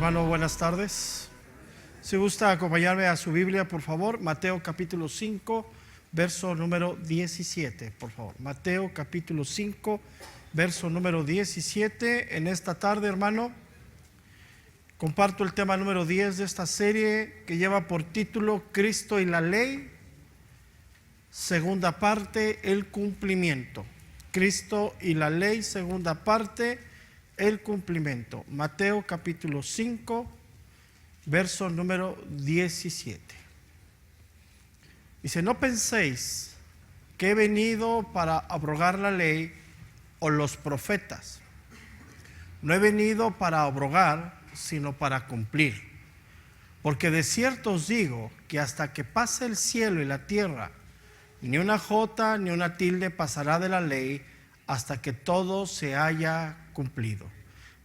Hermano, buenas tardes. Si gusta acompañarme a su Biblia, por favor, Mateo capítulo 5, verso número 17, por favor. Mateo capítulo 5, verso número 17. En esta tarde, hermano, comparto el tema número 10 de esta serie que lleva por título Cristo y la Ley, segunda parte, el cumplimiento. Cristo y la Ley, segunda parte, el cumplimiento. Mateo capítulo 5, verso número 17. Dice: no penséis que he venido para abrogar la ley o los profetas. No he venido para abrogar, sino para cumplir. Porque de cierto os digo que hasta que pase el cielo y la tierra, ni una jota ni una tilde pasará de la ley hasta que todo se haya cumplido.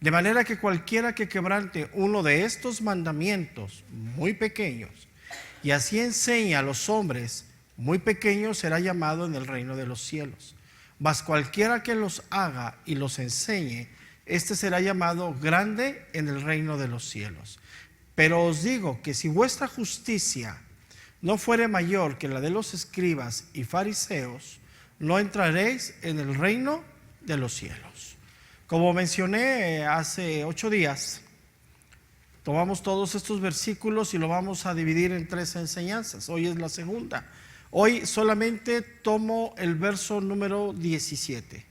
De manera que cualquiera que quebrante uno de estos mandamientos muy pequeños y así enseña a los hombres muy pequeños, será llamado en el reino de los cielos. Mas cualquiera que los haga y los enseñe, este será llamado grande en el reino de los cielos. Pero os digo que si vuestra justicia no fuere mayor que la de los escribas y fariseos, no entraréis en el reino de los cielos. Como mencioné hace 8 días, tomamos todos estos versículos y lo vamos a dividir en 3 enseñanzas. Hoy es la segunda. Hoy solamente tomo el verso número 17.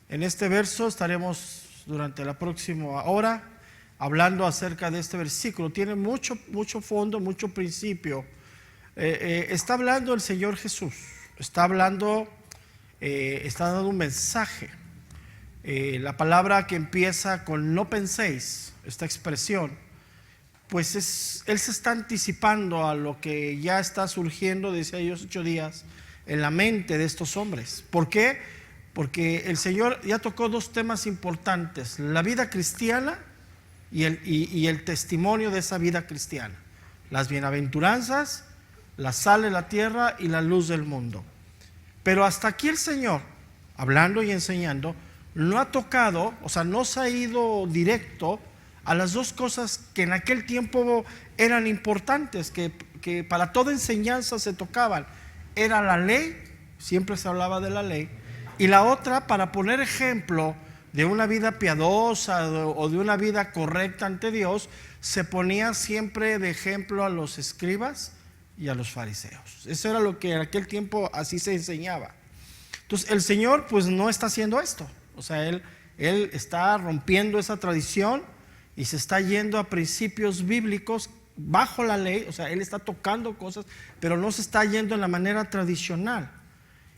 En este verso estaremos durante la próxima hora hablando acerca de este versículo. Tiene mucho fondo, mucho principio. Está hablando el Señor Jesús. Está hablando, está dando un mensaje. La palabra que empieza con no penséis, esta expresión, pues Él se está anticipando a lo que ya está surgiendo desde ellos 8 días en la mente de estos hombres. ¿Por qué? Porque el Señor ya tocó 2 temas importantes: la vida cristiana y el testimonio de esa vida cristiana, las bienaventuranzas, la sal de la tierra y la luz del mundo. Pero hasta aquí el Señor, hablando y enseñando, no ha tocado, o sea, no se ha ido directo a las 2 cosas que en aquel tiempo eran importantes, que para toda enseñanza se tocaban. Era la ley, siempre se hablaba de la ley, y la otra, para poner ejemplo de una vida piadosa o de una vida correcta ante Dios, se ponía siempre de ejemplo a los escribas y a los fariseos. Eso era lo que en aquel tiempo así se enseñaba. Entonces el Señor pues no está haciendo esto. O sea, Él está rompiendo esa tradición y se está yendo a principios bíblicos bajo la ley. O sea, Él está tocando cosas, pero no se está yendo en la manera tradicional.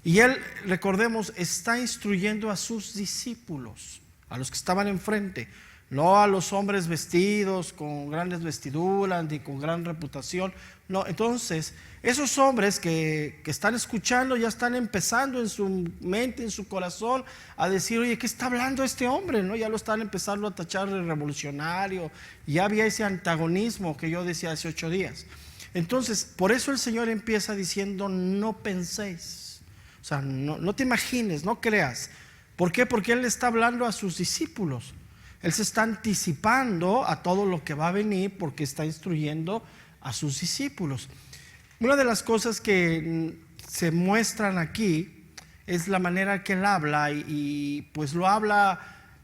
Y Él, recordemos, está instruyendo a sus discípulos, a los que estaban enfrente, no a los hombres vestidos con grandes vestiduras ni con gran reputación. No, entonces esos hombres que están escuchando ya están empezando en su mente, en su corazón, a decir: oye, ¿qué está hablando este hombre? ¿No? Ya lo están empezando a tachar de revolucionario. Ya había ese antagonismo que yo decía hace 8 días. Entonces, por eso el Señor empieza diciendo: no penséis. O sea, no te imagines, no creas. ¿Por qué? Porque Él le está hablando a sus discípulos. Él se está anticipando a todo lo que va a venir porque está instruyendo a sus discípulos. Una de las cosas que se muestran aquí es la manera que Él habla y pues lo habla,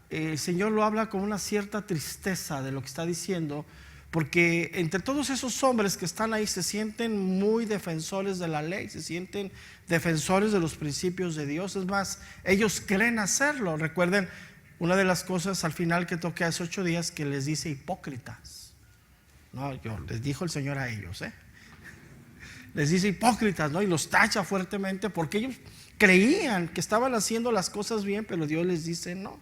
el Señor lo habla con una cierta tristeza de lo que está diciendo, porque entre todos esos hombres que están ahí se sienten muy defensores de la ley, se sienten defensores de los principios de Dios. Es más, ellos creen hacerlo. Recuerden, una de las cosas al final que toqué hace 8 días, que les dice hipócritas. No, les dijo el Señor a ellos, les dice hipócritas, ¿no? Y los tacha fuertemente porque ellos creían que estaban haciendo las cosas bien, pero Dios les dice no.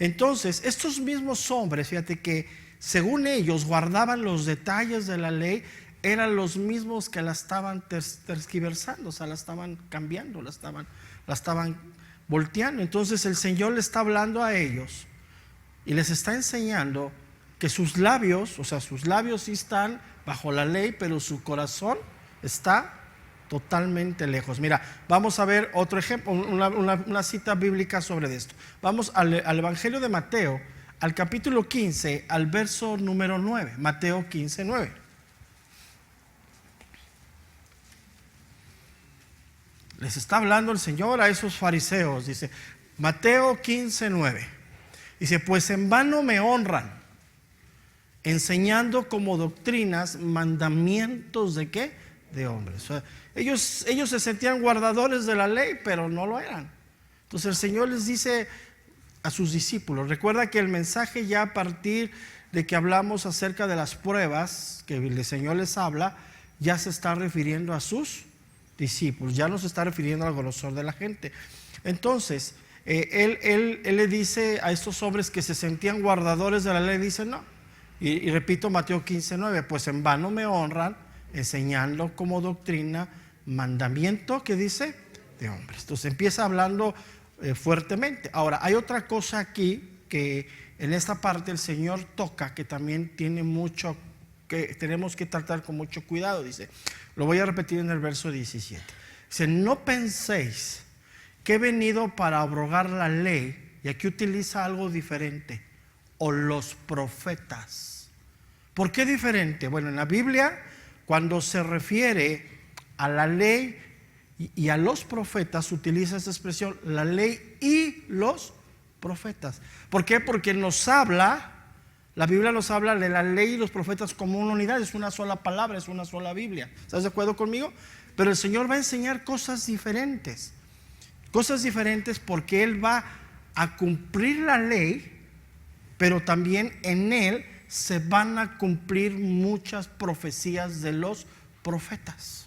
Entonces, estos mismos hombres, fíjate que según ellos guardaban los detalles de la ley, eran los mismos que la estaban tergiversando, o sea, la estaban cambiando, la estaban volteando. Entonces el Señor le está hablando a ellos y les está enseñando que sus labios, o sea, sus labios sí están bajo la ley, pero su corazón está totalmente lejos. Mira, vamos a ver otro ejemplo, una cita bíblica sobre esto. Vamos al Evangelio de Mateo, al capítulo 15, al verso número 9, Mateo 15, 9. Les está hablando el Señor a esos fariseos, dice Mateo 15, 9. Dice, pues en vano me honran, enseñando como doctrinas mandamientos de ¿qué? De hombres. O sea, ellos se sentían guardadores de la ley, pero no lo eran. Entonces el Señor les dice a sus discípulos, recuerda que el mensaje ya a partir de que hablamos acerca de las pruebas que el Señor les habla, ya se está refiriendo a sus discípulos, ya no se está refiriendo al grosor de la gente. Entonces él le dice a estos hombres que se sentían guardadores de la ley, dice no, y repito Mateo 15, 9, pues en vano me honran, enseñando como doctrina mandamiento, que dice, de hombres. Entonces empieza hablando fuertemente. Ahora hay otra cosa aquí que en esta parte el Señor toca, que también tiene mucho, que tenemos que tratar con mucho cuidado. Dice, lo voy a repetir en el verso 17, dice, no penséis que he venido para abrogar la ley, y aquí utiliza algo diferente, o los profetas. ¿Por qué diferente? Bueno, en la Biblia, cuando se refiere a la ley y a los profetas, utiliza esa expresión, la ley y los profetas. ¿Por qué? Porque nos habla, la Biblia nos habla de la ley y los profetas como una unidad, es una sola palabra, es una sola Biblia. ¿Estás de acuerdo conmigo? Pero el Señor va a enseñar cosas diferentes porque Él va a cumplir la ley, pero también en Él se van a cumplir muchas profecías de los profetas.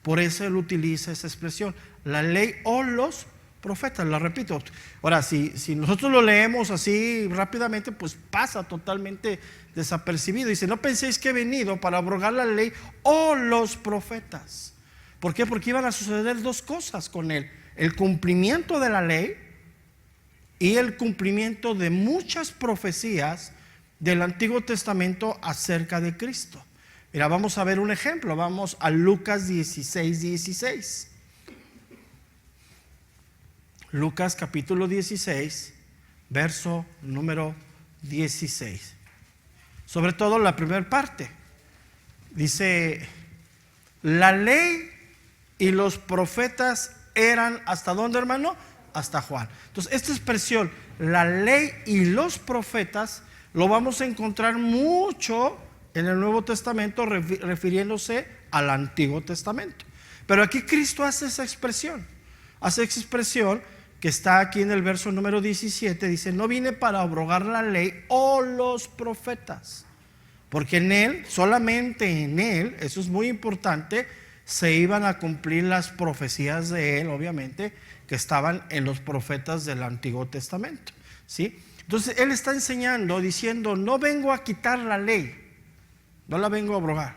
Por eso Él utiliza esa expresión, la ley o los profetas, la repito. Ahora, si nosotros lo leemos así rápidamente, pues pasa totalmente desapercibido. Dice, no penséis que he venido para abrogar la ley o los profetas. ¿Por qué? Porque iban a suceder dos cosas con Él: el cumplimiento de la ley y el cumplimiento de muchas profecías del Antiguo Testamento acerca de Cristo. Mira, vamos a ver un ejemplo. Vamos a Lucas 16, 16. Lucas capítulo 16, verso número 16. Sobre todo la primera parte. Dice, la ley y los profetas eran, ¿hasta dónde, hermano? Hasta Juan. Entonces esta expresión, la ley y los profetas, lo vamos a encontrar mucho en el Nuevo Testamento refiriéndose al Antiguo Testamento. Pero aquí Cristo hace esa expresión que está aquí en el verso número 17. Dice, no vine para abrogar la ley o los profetas, porque en Él, solamente en Él, eso es muy importante, se iban a cumplir las profecías de Él, obviamente, que estaban en los profetas del Antiguo Testamento, ¿sí? Entonces Él está enseñando, diciendo, no vengo a quitar la ley, no la vengo a abrogar,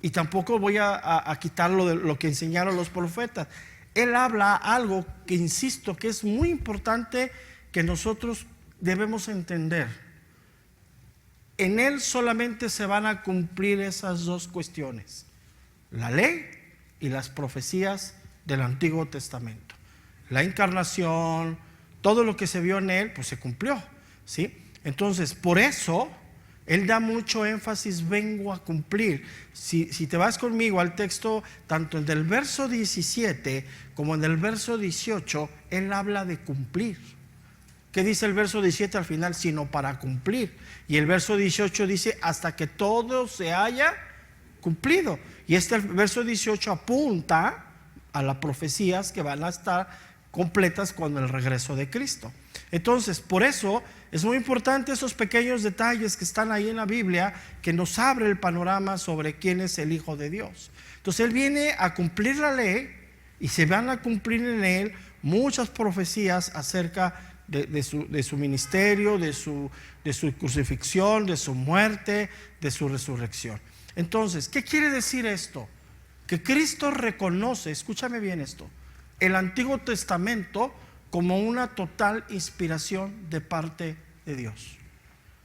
y tampoco voy a quitar lo que enseñaron los profetas. Él habla algo que, insisto, que es muy importante, que nosotros debemos entender. En Él solamente se van a cumplir esas dos cuestiones: la ley y las profecías del Antiguo Testamento. La encarnación, todo lo que se vio en Él, pues se cumplió, ¿sí? Entonces, por eso Él da mucho énfasis, vengo a cumplir. Si te vas conmigo al texto, tanto en el verso 17 como en el verso 18, Él habla de cumplir. ¿Qué dice el verso 17 al final? Sino para cumplir. Y el verso 18 dice, hasta que todo se haya cumplido. Y este verso 18 apunta a las profecías que van a estar completas con el regreso de Cristo. Entonces, por eso es muy importante esos pequeños detalles que están ahí en la Biblia, que nos abre el panorama sobre quién es el Hijo de Dios. Entonces Él viene a cumplir la ley, y se van a cumplir en Él muchas profecías acerca de su ministerio, de su crucifixión, de su muerte, de su resurrección. Entonces, ¿qué quiere decir esto? Que Cristo reconoce, escúchame bien esto, el Antiguo Testamento como una total inspiración de parte de Dios.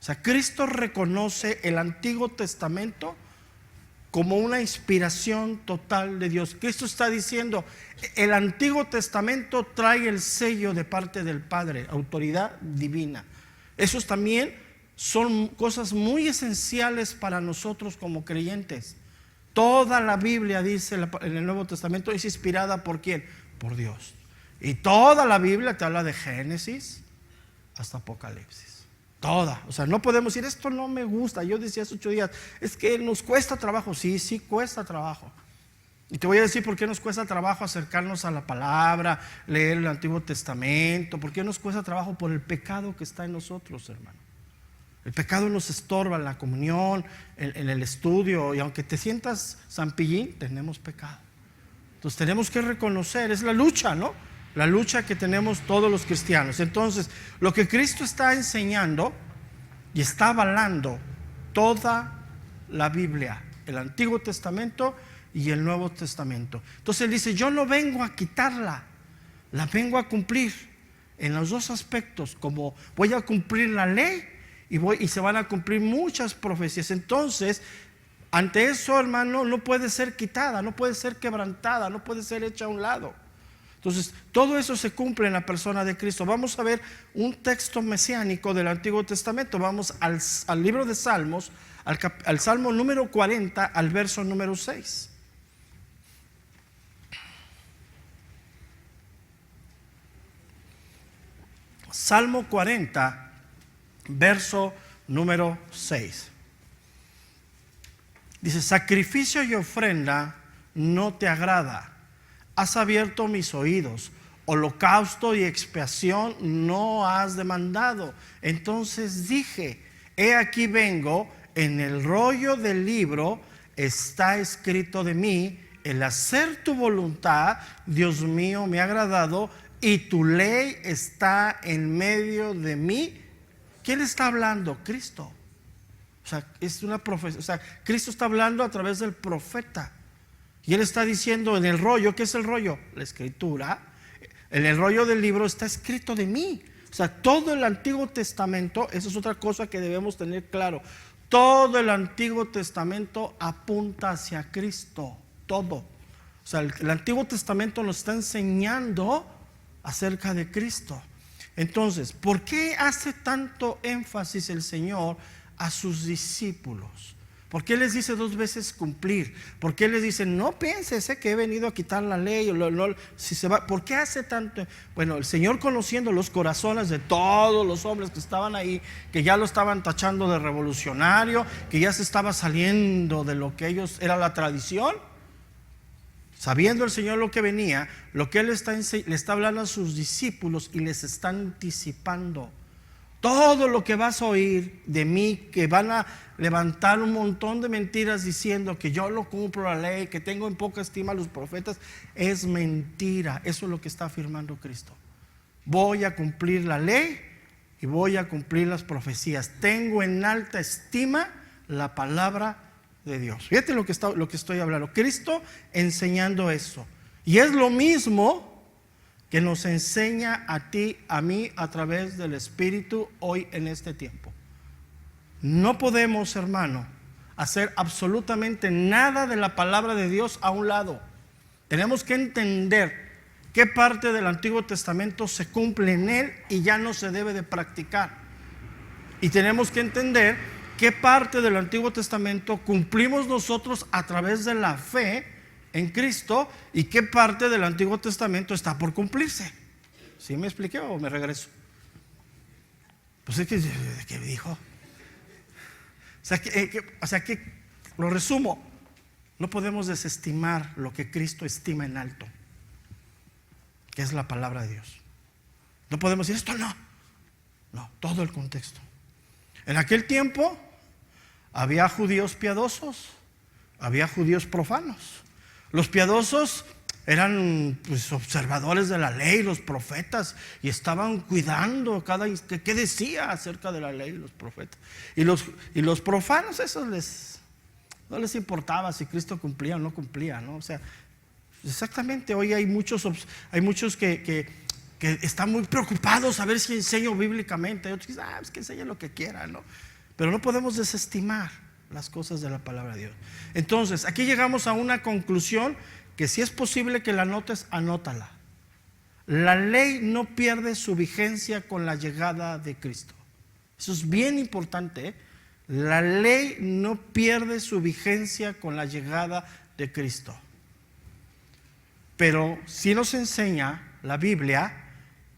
O sea, Cristo reconoce el Antiguo Testamento como una inspiración total de Dios. Cristo está diciendo, el Antiguo Testamento trae el sello de parte del Padre, autoridad divina. Esos también son cosas muy esenciales para nosotros como creyentes. Toda la Biblia, dice en el Nuevo Testamento, es inspirada ¿por quién? Por Dios. Y toda la Biblia te habla de Génesis hasta Apocalipsis. Toda. O sea, no podemos decir, esto no me gusta. Yo decía hace 8 días, es que nos cuesta trabajo. Sí, sí cuesta trabajo. Y te voy a decir por qué nos cuesta trabajo acercarnos a la palabra, leer el Antiguo Testamento. ¿Por qué nos cuesta trabajo? Por el pecado que está en nosotros, hermano. El pecado nos estorba en la comunión, en el estudio. Y aunque te sientas zampillín, tenemos pecado. Entonces tenemos que reconocer, es la lucha, ¿no? La lucha que tenemos todos los cristianos. Entonces, lo que Cristo está enseñando y está avalando toda la Biblia, el Antiguo Testamento y el Nuevo Testamento. Entonces Él dice, yo no vengo a quitarla, la vengo a cumplir en los dos aspectos, como voy a cumplir la ley y se van a cumplir muchas profecías. Entonces, ante eso, hermano, no puede ser quitada, no puede ser quebrantada, no puede ser hecha a un lado. Entonces, todo eso se cumple en la persona de Cristo. Vamos a ver un texto mesiánico del Antiguo Testamento. Vamos al libro de Salmos, al Salmo número 40, al verso número 6. Salmo 40, verso número 6. Dice, sacrificio y ofrenda no te agrada. Has abierto mis oídos, holocausto y expiación no has demandado. Entonces dije, he aquí vengo, en el rollo del libro está escrito de mí, el hacer tu voluntad, Dios mío, me ha agradado, y tu ley está en medio de mí. ¿Quién está hablando? Cristo. O sea, es una profecía. O sea, Cristo está hablando a través del profeta. Y Él está diciendo en el rollo, ¿qué es el rollo? La escritura. En el rollo del libro está escrito de mí. O sea, todo el Antiguo Testamento, esa es otra cosa que debemos tener claro. Todo el Antiguo Testamento apunta hacia Cristo. Todo. O sea, el Antiguo Testamento nos está enseñando acerca de Cristo. Entonces, ¿por qué hace tanto énfasis el Señor a sus discípulos? ¿Por qué les dice 2 veces cumplir? ¿Por qué les dice no pienses que he venido a quitar la ley? Si se va, ¿por qué hace tanto? Bueno, el Señor, conociendo los corazones de todos los hombres que estaban ahí, que ya lo estaban tachando de revolucionario, que ya se estaba saliendo de lo que ellos era la tradición, sabiendo el Señor lo que venía, lo que Él le está hablando a sus discípulos y les está anticipando. Todo lo que vas a oír de mí, que van a levantar un montón de mentiras diciendo que yo no cumplo la ley, que tengo en poca estima a los profetas, es mentira. Eso es lo que está afirmando Cristo. Voy a cumplir la ley y voy a cumplir las profecías. Tengo en alta estima la palabra de Dios. Fíjate lo que estoy hablando. Cristo enseñando eso. Y es lo mismo que nos enseña a ti, a mí, a través del Espíritu hoy en este tiempo. No podemos, hermano, hacer absolutamente nada de la palabra de Dios a un lado. Tenemos que entender qué parte del Antiguo Testamento se cumple en él y ya no se debe de practicar. Y tenemos que entender qué parte del Antiguo Testamento cumplimos nosotros a través de la fe en Cristo y qué parte del Antiguo Testamento está por cumplirse. ¿Sí me expliqué o me regreso? Pues es que ¿qué dijo? O sea que lo resumo, no podemos desestimar lo que Cristo estima en alto, que es la palabra de Dios. No podemos decir esto no, todo el contexto. En aquel tiempo había judíos piadosos, había judíos profanos. Los piadosos eran observadores de la ley, los profetas, y estaban cuidando qué decía acerca de la ley los profetas. Y los profanos, eso no les importaba si Cristo cumplía o no cumplía, ¿no? O sea, exactamente, hoy hay muchos que están muy preocupados a ver si enseño bíblicamente. Hay otros que dicen, es que enseñe lo que quiera, ¿no? Pero no podemos desestimar las cosas de la palabra de Dios. Entonces, aquí llegamos a una conclusión que si es posible que la anotes, anótala. La ley no pierde su vigencia con la llegada de Cristo. Eso es bien importante, ¿eh? La ley no pierde su vigencia con la llegada de Cristo. Pero sí nos enseña la Biblia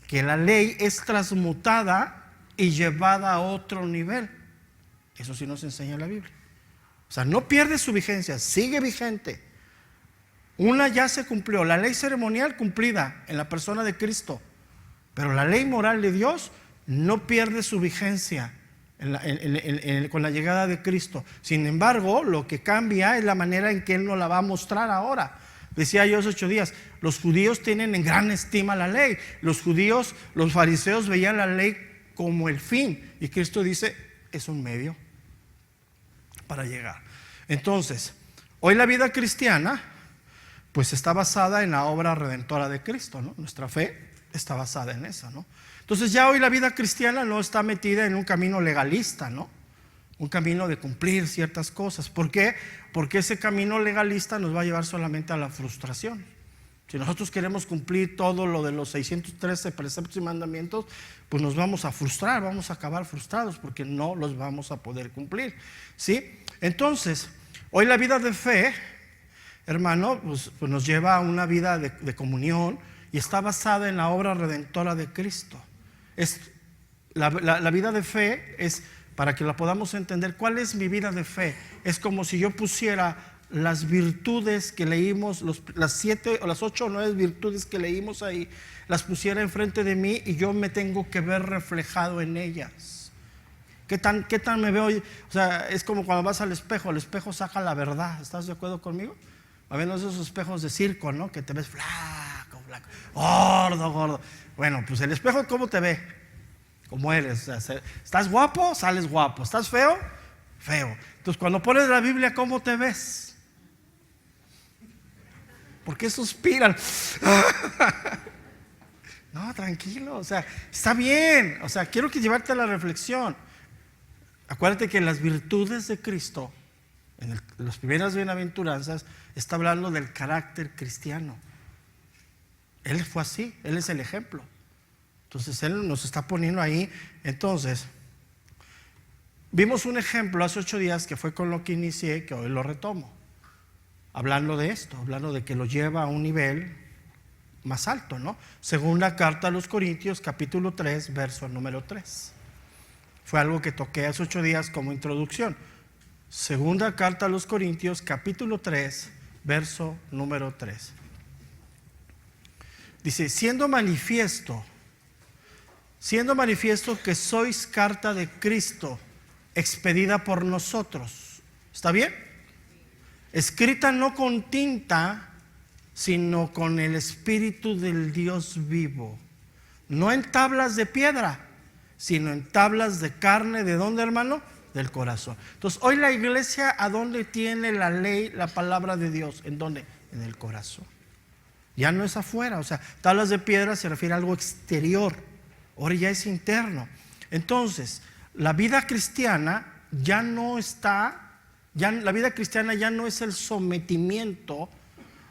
que la ley es transmutada y llevada a otro nivel. Eso sí nos enseña la Biblia. O sea, no pierde su vigencia, sigue vigente. Una ya se cumplió, la ley ceremonial cumplida en la persona de Cristo. Pero la ley moral de Dios no pierde su vigencia con la llegada de Cristo. Sin embargo, lo que cambia es la manera en que Él nos la va a mostrar ahora. Decía yo hace 8 días, los judíos tienen en gran estima la ley. Los judíos, los fariseos veían la ley como el fin. Y Cristo dice, es un medio para llegar. Entonces, hoy la vida cristiana pues está basada en la obra redentora de Cristo, ¿no? Nuestra fe está basada en esa, ¿no? Entonces ya hoy la vida cristiana no está metida en un camino legalista, ¿no? Un camino de cumplir ciertas cosas. ¿Por qué? Porque ese camino legalista nos va a llevar solamente a la frustración. Si nosotros queremos cumplir todo lo de los 613 preceptos y mandamientos, pues nos vamos a frustrar, vamos a acabar frustrados porque no los vamos a poder cumplir, ¿sí? Entonces, hoy la vida de fe, hermano, pues nos lleva a una vida de comunión y está basada en la obra redentora de Cristo. La vida de fe es, para que la podamos entender, ¿cuál es mi vida de fe? Es como si yo pusiera las virtudes que leímos, las 7 o las 8 o 9 virtudes que leímos ahí, las pusiera enfrente de mí y yo me tengo que ver reflejado en ellas. ¿Qué tan me veo? O sea, es como cuando vas al espejo saca la verdad. ¿Estás de acuerdo conmigo? A ver, esos espejos de circo, ¿no? Que te ves flaco, gordo. Bueno, pues el espejo, ¿cómo te ve? Como eres. O sea, ¿estás guapo? Sales guapo. ¿Estás feo? Feo. Entonces, cuando pones la Biblia, ¿cómo te ves? ¿Por qué suspiran? No, tranquilo. O sea, está bien. O sea, quiero llevarte a la reflexión. Acuérdate que las virtudes de Cristo, en las primeras bienaventuranzas, está hablando del carácter cristiano. Él fue así, Él es el ejemplo. Entonces Él nos está poniendo ahí. Entonces, vimos un ejemplo hace 8 días que fue con lo que inicié, que hoy lo retomo. Hablando de esto, hablando de que lo lleva a un nivel más alto, ¿no? Segunda carta a los Corintios, capítulo 3, verso número 3. Fue algo que toqué hace 8 días como introducción. Segunda carta a los Corintios, capítulo 3, verso número 3. Dice, siendo manifiesto que sois carta de Cristo, expedida por nosotros. ¿Está bien? Escrita no con tinta, sino con el Espíritu del Dios vivo. No en tablas de piedra, sino en tablas de carne. ¿De dónde, hermano? Del corazón. Entonces, hoy la iglesia, ¿a dónde tiene la ley, la palabra de Dios? ¿En dónde? En el corazón. Ya no es afuera. O sea, tablas de piedra se refiere a algo exterior. Ahora ya es interno. Entonces, la vida cristiana ya no está, la vida cristiana ya no es el sometimiento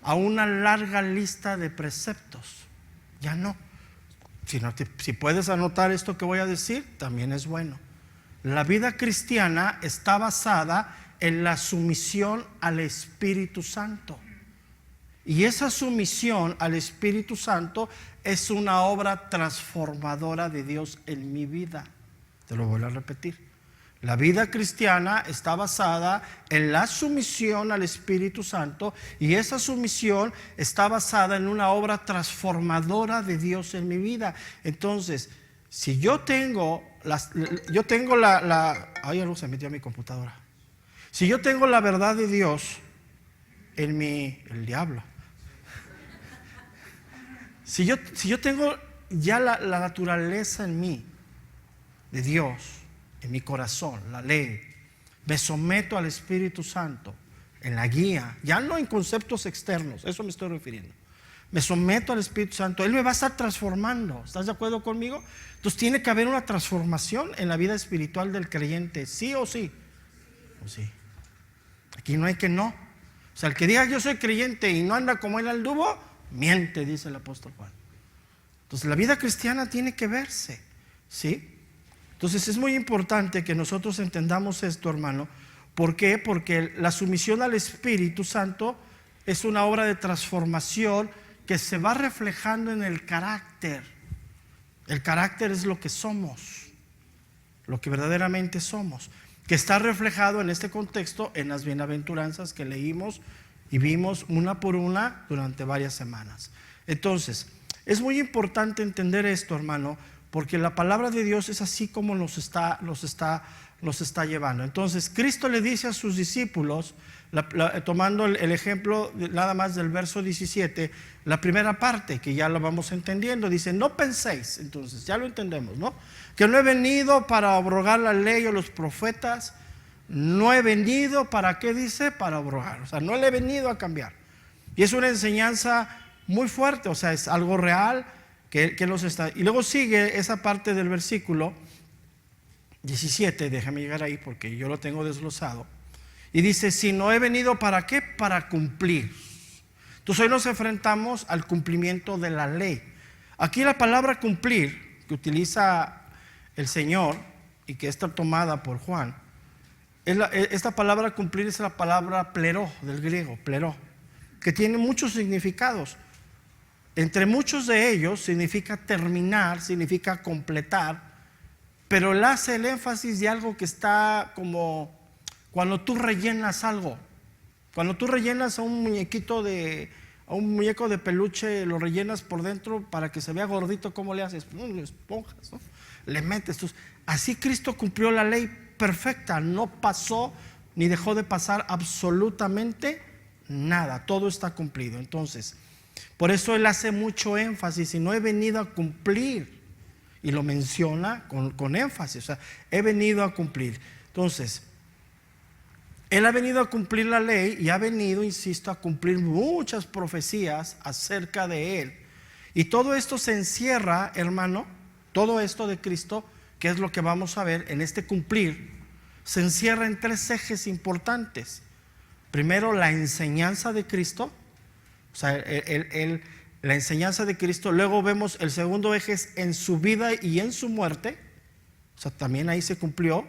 a una larga lista de preceptos. Ya no. Si puedes anotar esto que voy a decir, también es bueno. La vida cristiana está basada en la sumisión al Espíritu Santo. Y esa sumisión al Espíritu Santo es una obra transformadora de Dios en mi vida. Te lo voy a repetir. La vida cristiana está basada en la sumisión al Espíritu Santo, y esa sumisión está basada en una obra transformadora de Dios en mi vida. Entonces, si yo tengo ay, algo se metió a mi computadora. Si yo tengo la verdad de Dios en el diablo. Si yo tengo ya la naturaleza en mí, de Dios, en mi corazón, la ley, me someto al Espíritu Santo, en la guía, ya no en conceptos externos, eso me estoy refiriendo. Me someto al Espíritu Santo, Él me va a estar transformando. ¿Estás de acuerdo conmigo? Entonces tiene que haber una transformación en la vida espiritual del creyente, sí o sí. O sí. Aquí no hay que no. O sea, el que diga yo soy creyente y no anda como el anduvo, miente, dice el apóstol Juan. Entonces la vida cristiana tiene que verse, ¿sí? Entonces es muy importante que nosotros entendamos esto, hermano. ¿Por qué? Porque la sumisión al Espíritu Santo es una obra de transformación que se va reflejando en el carácter. El carácter es lo que somos, lo que verdaderamente somos, que está reflejado en este contexto en las bienaventuranzas que leímos y vimos una por una durante varias semanas. Entonces, es muy importante entender esto, hermano, porque la palabra de Dios es así como nos está llevando. Entonces, Cristo le dice a sus discípulos, tomando el ejemplo nada más del verso 17, la primera parte, que ya lo vamos entendiendo, dice: no penséis, entonces ya lo entendemos, ¿no? Que no he venido para abrogar la ley o los profetas. No he venido para, ¿qué dice? Para abrogar. O sea, no le he venido a cambiar. Y es una enseñanza muy fuerte, o sea, es algo real que nos está. Y luego sigue esa parte del versículo 17, déjame llegar ahí porque yo lo tengo desglosado. Y dice: si no he venido para qué, para cumplir. Entonces hoy nos enfrentamos al cumplimiento de la ley. Aquí la palabra cumplir que utiliza el Señor y que está tomada por Juan, esta palabra cumplir es la palabra pleró, del griego, pleró, que tiene muchos significados. Entre muchos de ellos significa terminar, significa completar, pero él hace el énfasis de algo que está como cuando tú rellenas algo. Cuando tú rellenas a un muñeco de peluche, lo rellenas por dentro para que se vea gordito, ¿cómo le haces? Le esponjas, ¿no? Le metes. Así Cristo cumplió la ley perfecta, no pasó ni dejó de pasar absolutamente nada, todo está cumplido. Entonces, por eso él hace mucho énfasis: y no he venido a cumplir, y lo menciona con énfasis, o sea, he venido a cumplir. Entonces, él ha venido a cumplir la ley y ha venido, insisto, a cumplir muchas profecías acerca de él. Y todo esto se encierra, hermano, todo esto de Cristo, que es lo que vamos a ver en este cumplir, se encierra en tres ejes importantes. Primero, la enseñanza de Cristo, o sea, la enseñanza de Cristo. Luego vemos el segundo eje es en su vida y en su muerte, o sea, también ahí se cumplió.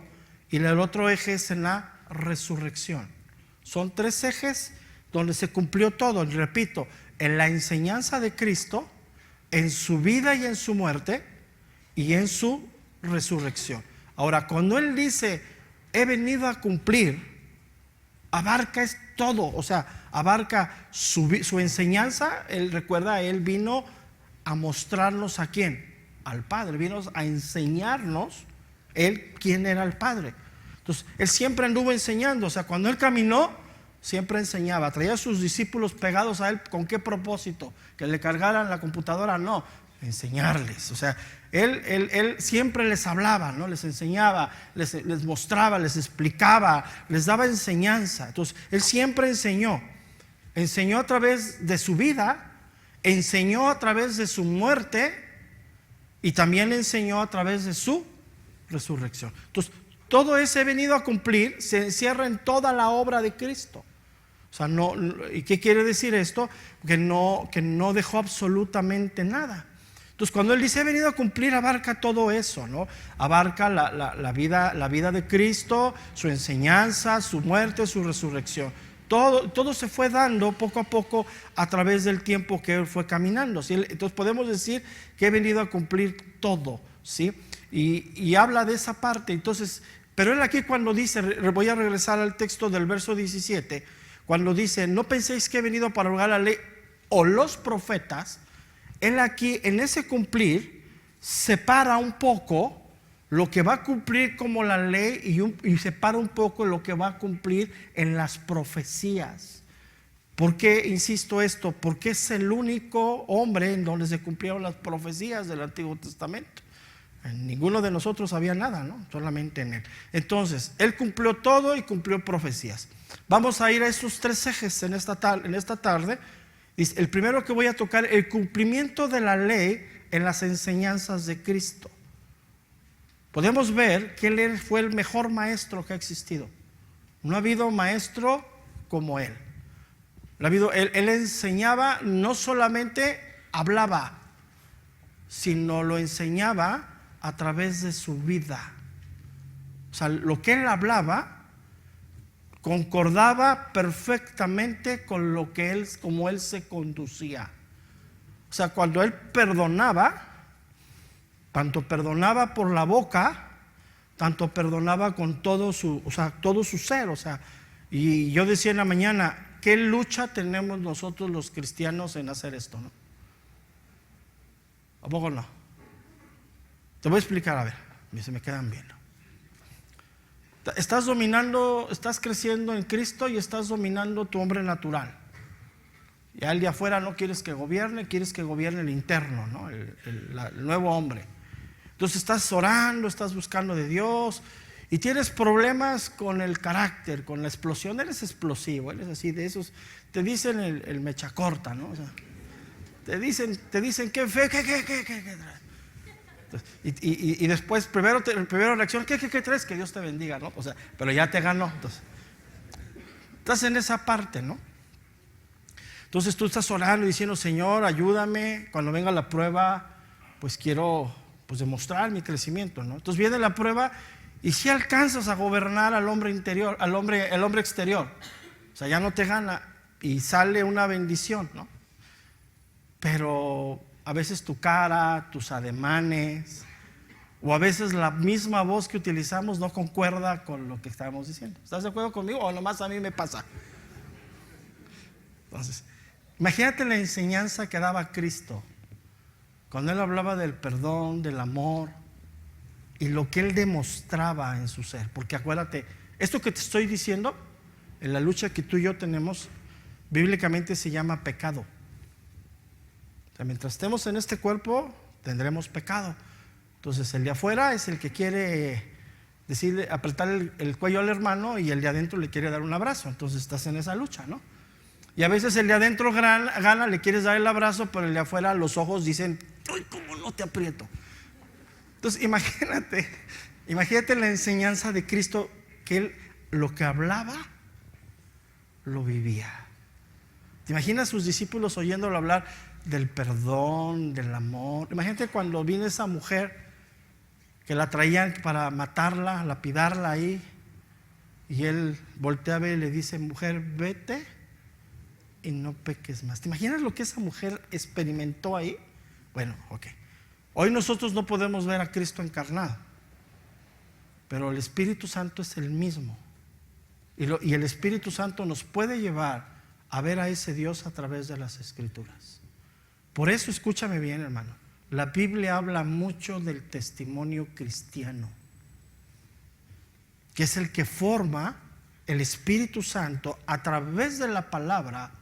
Y el otro eje es en la resurrección. Son tres ejes donde se cumplió todo. Y repito, en la enseñanza de Cristo, en su vida y en su muerte, y en su resurrección. Ahora, cuando él dice he venido a cumplir, abarca es todo, o sea, abarca su enseñanza. Él recuerda, él vino a mostrarnos a quién, al Padre, vino a enseñarnos él quién era el Padre. Entonces, él siempre anduvo enseñando, o sea, cuando él caminó, siempre enseñaba, traía a sus discípulos pegados a él. ¿Con qué propósito? ¿Que le cargaran la computadora? No, enseñarles. O sea, él siempre les hablaba, ¿no? Les enseñaba, les mostraba, les explicaba, les daba enseñanza. Entonces, él siempre enseñó a través de su vida, enseñó a través de su muerte y también enseñó a través de su resurrección. Entonces, todo ese he venido a cumplir se encierra en toda la obra de Cristo. O sea, ¿y qué quiere decir esto? Que no dejó absolutamente nada. Entonces, cuando él dice he venido a cumplir, abarca todo eso, ¿no? Abarca la vida de Cristo, su enseñanza, su muerte, su resurrección. Todo se fue dando poco a poco a través del tiempo que él fue caminando, ¿sí? Entonces podemos decir que he venido a cumplir todo, ¿sí? Y habla de esa parte. Entonces, pero él aquí cuando dice, voy a regresar al texto del verso 17, cuando dice no penséis que he venido para abrogar la ley o los profetas, él aquí en ese cumplir separa un poco lo que va a cumplir como la ley y separa un poco lo que va a cumplir en las profecías. ¿Por qué insisto esto? Porque es el único hombre en donde se cumplieron las profecías del Antiguo Testamento. En ninguno de nosotros había nada, ¿no? Solamente en él. Entonces, él cumplió todo y cumplió profecías. Vamos a ir a esos tres ejes en esta tarde. El primero que voy a tocar, el cumplimiento de la ley en las enseñanzas de Cristo. Podemos ver que él fue el mejor maestro que ha existido. No ha habido maestro como él. Él enseñaba, no solamente hablaba, sino lo enseñaba a través de su vida. O sea, lo que él hablaba concordaba perfectamente con lo que él, como él se conducía. O sea, cuando él perdonaba, tanto perdonaba por la boca, tanto perdonaba con todo su, o sea, todo su ser. O sea, y yo decía en la mañana, ¿qué lucha tenemos nosotros los cristianos en hacer esto, no? ¿A poco no? Te voy a explicar, a ver, se me quedan viendo. Estás dominando, estás creciendo en Cristo y estás dominando tu hombre natural. Y al de afuera no quieres que gobierne, quieres que gobierne el interno, ¿no? El nuevo hombre. Entonces estás orando, estás buscando de Dios y tienes problemas con el carácter, con la explosión. Eres explosivo, eres así de esos. Te dicen el mecha corta, ¿no? O sea, te dicen qué fe, qué. Y después, primero reacción, ¿qué traes? Que Dios te bendiga, ¿no? O sea, pero ya te ganó. Entonces, estás en esa parte, ¿no? Entonces tú estás orando y diciendo, Señor, ayúdame. Cuando venga la prueba, pues quiero demostrar mi crecimiento, ¿no? Entonces viene la prueba y si alcanzas a gobernar al hombre interior, el hombre exterior. O sea, ya no te gana y sale una bendición, ¿no? Pero a veces tu cara, tus ademanes, o a veces la misma voz que utilizamos no concuerda con lo que estábamos diciendo. ¿Estás de acuerdo conmigo o nomás a mí me pasa? Entonces, imagínate la enseñanza que daba Cristo cuando Él hablaba del perdón, del amor y lo que Él demostraba en su ser. Porque acuérdate, esto que te estoy diciendo, en la lucha que tú y yo tenemos, bíblicamente se llama pecado. O sea, mientras estemos en este cuerpo, tendremos pecado. Entonces, el de afuera es el que quiere decirle, apretar el cuello al hermano y el de adentro le quiere dar un abrazo. Entonces, estás en esa lucha, ¿no? Y a veces el de adentro gana, le quieres dar el abrazo, pero el de afuera los ojos dicen, ¡ay, cómo no te aprieto! Entonces, imagínate la enseñanza de Cristo, que Él lo que hablaba, lo vivía. ¿Te imaginas a sus discípulos oyéndolo hablar del perdón, del amor? Imagínate cuando vino esa mujer que la traían para matarla, lapidarla ahí, y Él voltea a ver y le dice, mujer, vete y no peques más. ¿Te imaginas lo que esa mujer experimentó ahí? Bueno, ok. Hoy nosotros no podemos ver a Cristo encarnado, pero el Espíritu Santo es el mismo. Y el Espíritu Santo nos puede llevar a ver a ese Dios a través de las Escrituras. Por eso, escúchame bien, hermano, la Biblia habla mucho del testimonio cristiano, que es el que forma el Espíritu Santo a través de la palabra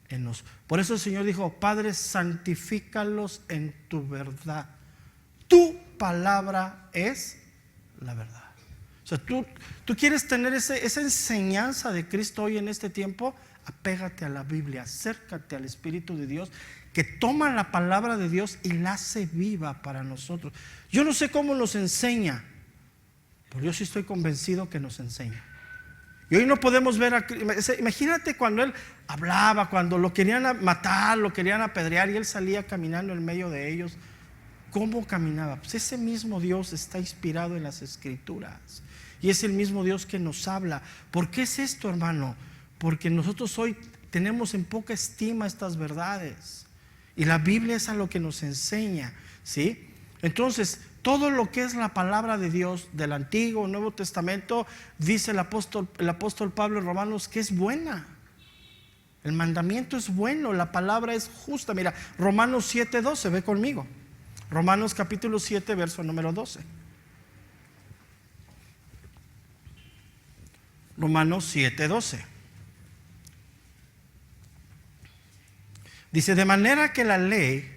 en nos. Por eso el Señor dijo, Padre, santifícalos en tu verdad. Tu palabra es la verdad. O sea, tú quieres tener esa enseñanza de Cristo hoy en este tiempo, apégate a la Biblia, acércate al Espíritu de Dios, que toma la palabra de Dios y la hace viva para nosotros. Yo no sé cómo nos enseña, pero yo sí estoy convencido que nos enseña. Y hoy no podemos ver imagínate cuando Él hablaba, cuando lo querían matar, lo querían apedrear y Él salía caminando en medio de ellos. ¿Cómo caminaba? Pues ese mismo Dios está inspirado en las Escrituras y es el mismo Dios que nos habla. ¿Por qué es esto, hermano? Porque nosotros hoy tenemos en poca estima estas verdades y la Biblia es a lo que nos enseña, ¿sí? Entonces, todo lo que es la palabra de Dios del Antiguo o Nuevo Testamento, dice el apóstol Pablo en Romanos que es buena. El mandamiento es bueno, la palabra es justa. Mira, Romanos 7:12, ve conmigo. Romanos capítulo 7, verso número 12. Romanos 7:12. Dice, de manera que la ley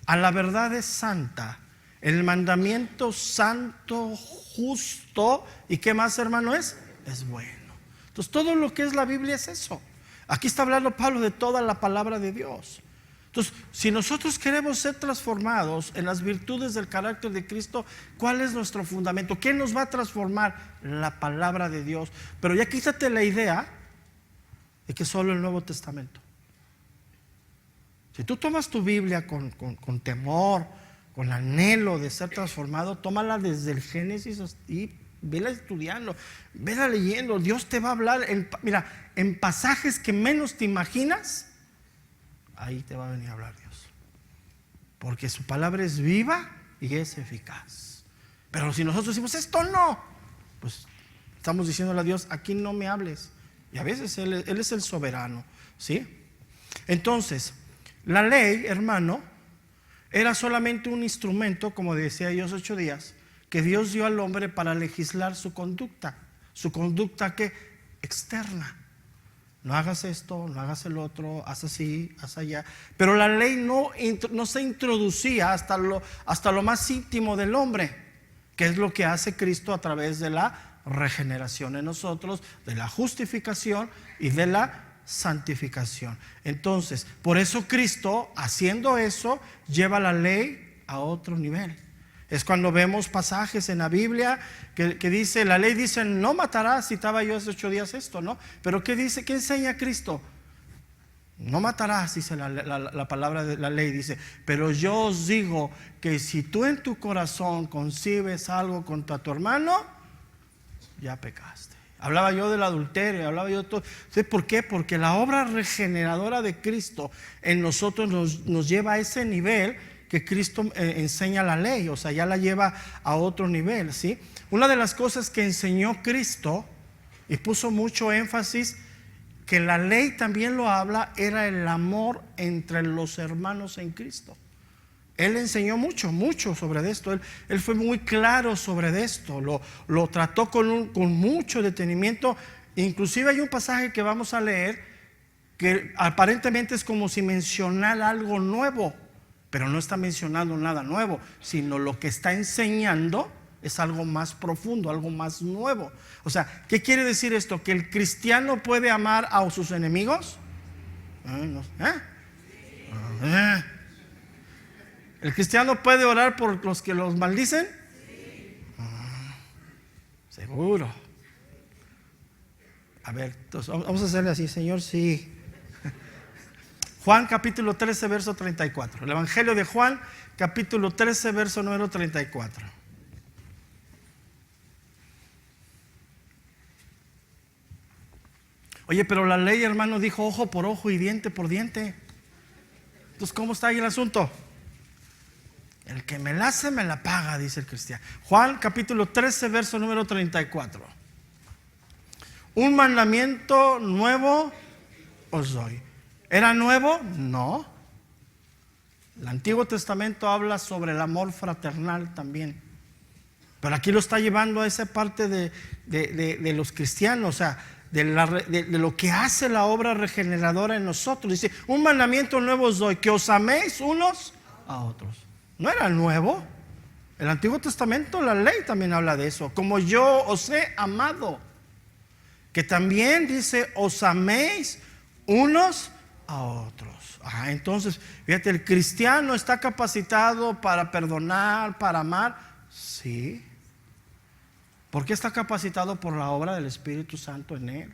a la verdad es santa, el mandamiento santo, justo, ¿y qué más, hermano, es? Es bueno. Entonces todo lo que es la Biblia es eso. Aquí está hablando Pablo de toda la palabra de Dios. Entonces, si nosotros queremos ser transformados en las virtudes del carácter de Cristo, ¿cuál es nuestro fundamento? ¿Qué nos va a transformar? La palabra de Dios. Pero ya quítate la idea de que solo el Nuevo Testamento. Si tú tomas tu Biblia con temor, con anhelo de ser transformado, tómala desde el Génesis y vela estudiando, vela leyendo. Dios te va a hablar, mira, en pasajes que menos te imaginas, ahí te va a venir a hablar Dios. Porque su palabra es viva y es eficaz. Pero si nosotros decimos, esto no, pues estamos diciéndole a Dios, aquí no me hables. Y a veces Él es el soberano, ¿sí? Entonces, la ley, hermano, era solamente un instrumento, como decía yo hace 8 días, que Dios dio al hombre para legislar su conducta. Su conducta que externa. No hagas esto, no hagas el otro, haz así, haz allá. Pero la ley no se introducía hasta lo más íntimo del hombre, que es lo que hace Cristo a través de la regeneración en nosotros, de la justificación y de la santificación. Entonces, por eso Cristo, haciendo eso, lleva la ley a otro nivel. Es cuando vemos pasajes en la Biblia que dice, la ley dice, no matarás. Citaba yo hace 8 días esto, ¿no? Pero ¿qué dice? ¿Qué enseña Cristo? No matarás, dice la palabra de la ley, dice, pero yo os digo que si tú en tu corazón concibes algo contra tu hermano, ya pecaste. Hablaba yo del adulterio, hablaba yo de todo. ¿Entonces, por qué? Porque la obra regeneradora de Cristo en nosotros nos lleva a ese nivel que Cristo enseña la ley, o sea, ya la lleva a otro nivel, ¿sí? Una de las cosas que enseñó Cristo y puso mucho énfasis, que la ley también lo habla, era el amor entre los hermanos en Cristo. Él enseñó mucho sobre esto. Él fue muy claro sobre esto. Lo trató con mucho detenimiento. Inclusive hay un pasaje que vamos a leer que aparentemente es como si mencionara algo nuevo, pero no está mencionando nada nuevo, sino lo que está enseñando es algo más profundo, algo más nuevo. O sea, ¿qué quiere decir esto? ¿Que el cristiano puede amar a sus enemigos? ¿El cristiano puede orar por los que los maldicen? Seguro. A ver, entonces, vamos a hacerle así, Señor, sí. Juan capítulo 13, verso 34. El Evangelio de Juan capítulo 13, verso número 34. Oye, pero la ley, hermano, dijo ojo por ojo y diente por diente. Entonces, ¿cómo está ahí el asunto? El que me la hace, me la paga, dice el cristiano. Juan capítulo 13, verso número 34. Un mandamiento nuevo os doy. ¿Era nuevo? No. El Antiguo Testamento habla sobre el amor fraternal también. Pero aquí lo está llevando a esa parte de los cristianos, o sea, de lo que hace la obra regeneradora en nosotros. Dice, un mandamiento nuevo os doy, que os améis unos a otros. No era nuevo. El Antiguo Testamento, la ley también habla de eso. Como yo os he amado. Que también dice, os améis unos a otros. Entonces, fíjate, el cristiano está capacitado para perdonar, para amar. Sí. ¿Por qué está capacitado? Por la obra del Espíritu Santo en él.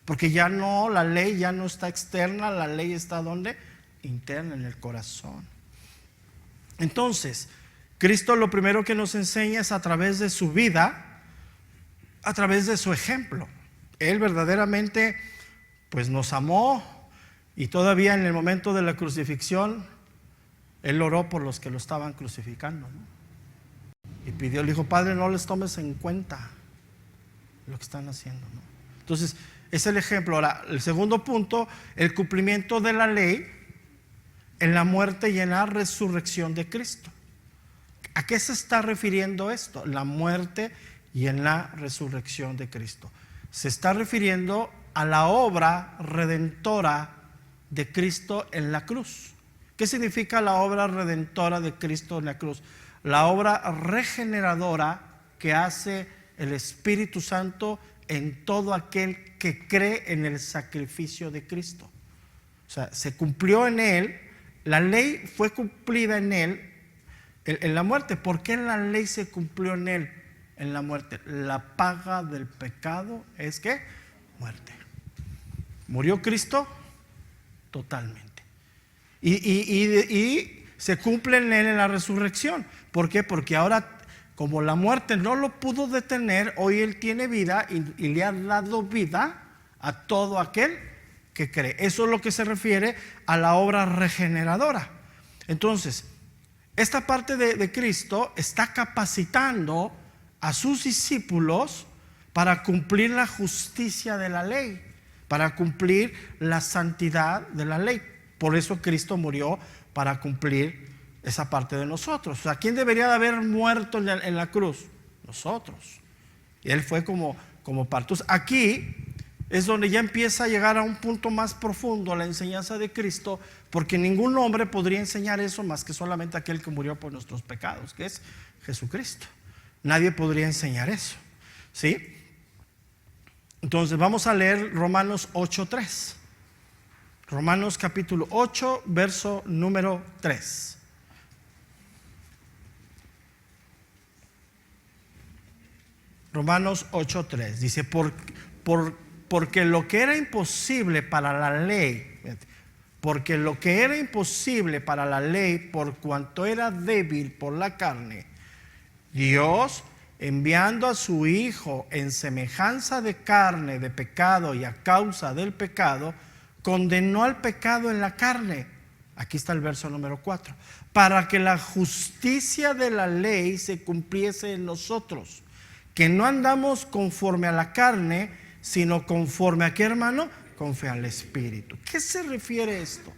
Porque ya no, la ley ya no está externa, la ley está ¿dónde? Interna, en el corazón. Entonces, Cristo lo primero que nos enseña es a través de su vida, a través de su ejemplo. Él verdaderamente pues nos amó, y todavía en el momento de la crucifixión Él oró por los que lo estaban crucificando, ¿no? Y pidió, le dijo, Padre, no les tomes en cuenta lo que están haciendo, ¿no? Entonces, es el ejemplo. Ahora, el segundo punto, el cumplimiento de la ley en la muerte y en la resurrección de Cristo. ¿A qué se está refiriendo esto? La muerte y en la resurrección de Cristo. Se está refiriendo a la obra redentora de Cristo en la cruz. ¿Qué significa la obra redentora de Cristo en la cruz? La obra regeneradora que hace el Espíritu Santo en todo aquel que cree en el sacrificio de Cristo. O sea, se cumplió en Él, la ley fue cumplida en Él, en la muerte. ¿Por qué la ley se cumplió en Él? En la muerte. La paga del pecado es ¿qué? Muerte. ¿Murió Cristo? Totalmente. Y se cumple en Él en la resurrección. ¿Por qué? Porque ahora como la muerte no lo pudo detener, hoy Él tiene vida y le ha dado vida a todo aquel que cree. Eso es lo que se refiere a la obra regeneradora. Entonces, esta parte de Cristo está capacitando a sus discípulos para cumplir la justicia de la ley, para cumplir la santidad de la ley. Por eso Cristo murió, para cumplir esa parte de nosotros. O sea, ¿quién debería de haber muerto en la cruz? Nosotros. Y Él fue como parte. Aquí es donde ya empieza a llegar a un punto más profundo la enseñanza de Cristo, porque ningún hombre podría enseñar eso más que solamente aquel que murió por nuestros pecados, que es Jesucristo. Nadie podría enseñar eso, ¿sí? Entonces vamos a leer Romanos 8:3. Romanos capítulo 8, verso número 3. Romanos 8:3 dice: porque lo que era imposible para la ley, porque lo que era imposible para la ley, por cuanto era débil por la carne, Dios, enviando a su Hijo en semejanza de carne de pecado y a causa del pecado, condenó al pecado en la carne. Aquí está el verso número 4. Para que la justicia de la ley se cumpliese en nosotros, que no andamos conforme a la carne, sino conforme a ¿qué, hermano? Conforme al Espíritu. ¿Qué se refiere esto?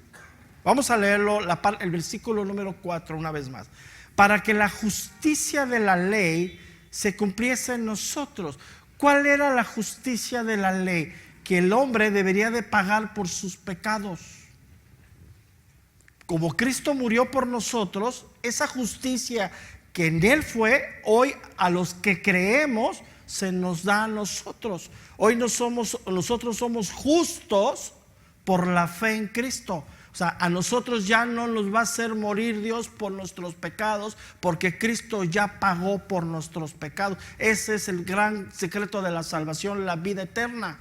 Vamos a leerlo, el versículo número 4 una vez más. Para que la justicia de la ley se cumpliese en nosotros. ¿Cuál era la justicia de la ley? Que el hombre debería de pagar por sus pecados. Como Cristo murió por nosotros, esa justicia que en Él fue, hoy a los que creemos se nos da a nosotros. Hoy nosotros somos justos por la fe en Cristo. O sea, a nosotros ya no nos va a hacer morir Dios por nuestros pecados, porque Cristo ya pagó por nuestros pecados. Ese es el gran secreto de la salvación, la vida eterna.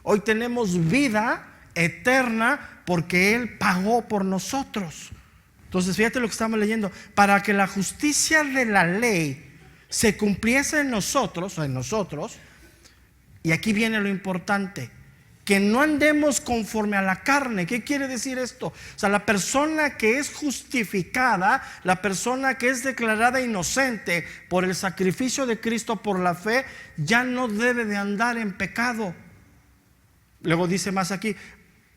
Hoy tenemos vida eterna porque Él pagó por nosotros. Entonces fíjate lo que estamos leyendo: para que la justicia de la ley se cumpliese en nosotros, y aquí viene lo importante, que no andemos conforme a la carne. ¿Qué quiere decir esto? O sea, la persona que es justificada, la persona que es declarada inocente por el sacrificio de Cristo, por la fe, ya no debe de andar en pecado. Luego dice más aquí,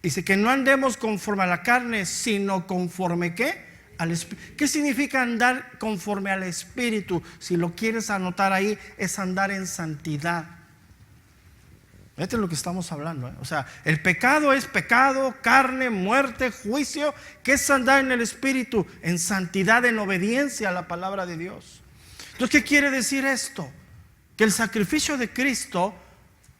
dice que no andemos conforme a la carne, sino conforme ¿qué? Al Espíritu. ¿Qué significa andar conforme al Espíritu? Si lo quieres anotar ahí, es andar en santidad. Esto es lo que estamos hablando, ¿eh? O sea, el pecado es pecado, carne, muerte, juicio. ¿Qué es andar en el Espíritu? En santidad, en obediencia a la palabra de Dios. Entonces, ¿qué quiere decir esto? Que el sacrificio de Cristo,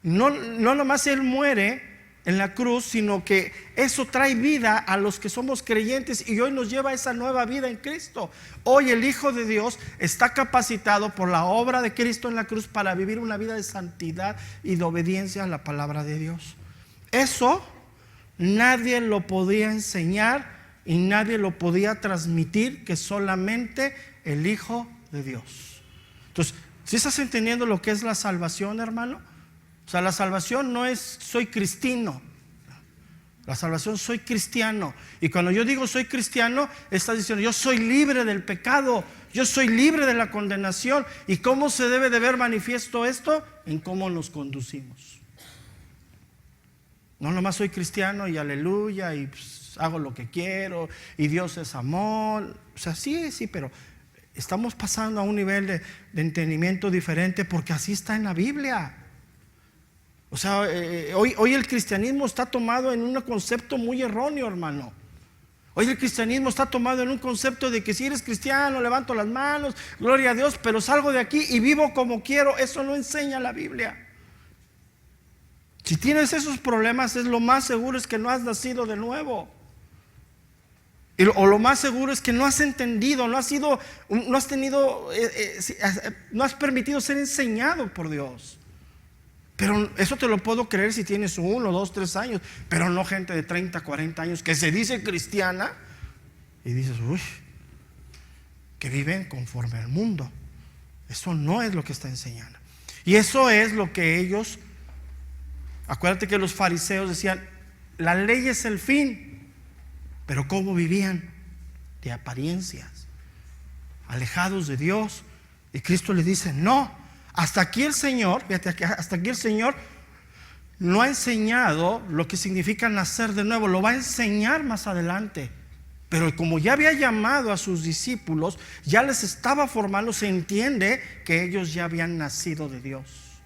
no nomás Él muere en la cruz, sino que eso trae vida a los que somos creyentes, y hoy nos lleva a esa nueva vida en Cristo. Hoy el Hijo de Dios está capacitado por la obra de Cristo en la cruz para vivir una vida de santidad y de obediencia a la palabra de Dios. Eso nadie lo podía enseñar y nadie lo podía transmitir, que solamente el Hijo de Dios. Entonces, ¿sí estás entendiendo lo que es la salvación, hermano? O sea, la salvación no es soy cristiano. La salvación soy cristiano. Y cuando yo digo soy cristiano, está diciendo yo soy libre del pecado, yo soy libre de la condenación. ¿Y cómo se debe de ver manifiesto esto? En cómo nos conducimos. No nomás soy cristiano y aleluya y pues, hago lo que quiero y Dios es amor. O sea, sí, pero estamos pasando a un nivel de entendimiento diferente, porque así está en la Biblia. O sea, hoy el cristianismo está tomado en un concepto muy erróneo, hermano. Hoy el cristianismo está tomado en un concepto de que si eres cristiano, levanto las manos, gloria a Dios, pero salgo de aquí y vivo como quiero. Eso no enseña la Biblia. Si tienes esos problemas, es lo más seguro es que no has nacido de nuevo. O lo más seguro es que no has entendido, no has permitido ser enseñado por Dios. Pero eso te lo puedo creer si tienes 1, 2, 3 años, pero no gente de 30, 40 años que se dice cristiana y dices, uy, que viven conforme al mundo. Eso no es lo que está enseñando. Y eso es lo que ellos, acuérdate que los fariseos decían, la ley es el fin, pero ¿cómo vivían? De apariencias, alejados de Dios. Y Cristo le dice, no, hasta aquí el Señor, fíjate, hasta aquí el Señor no ha enseñado lo que significa nacer de nuevo, lo va a enseñar más adelante. Pero como ya había llamado a sus discípulos, ya les estaba formando, se entiende que ellos ya habían nacido de Dios.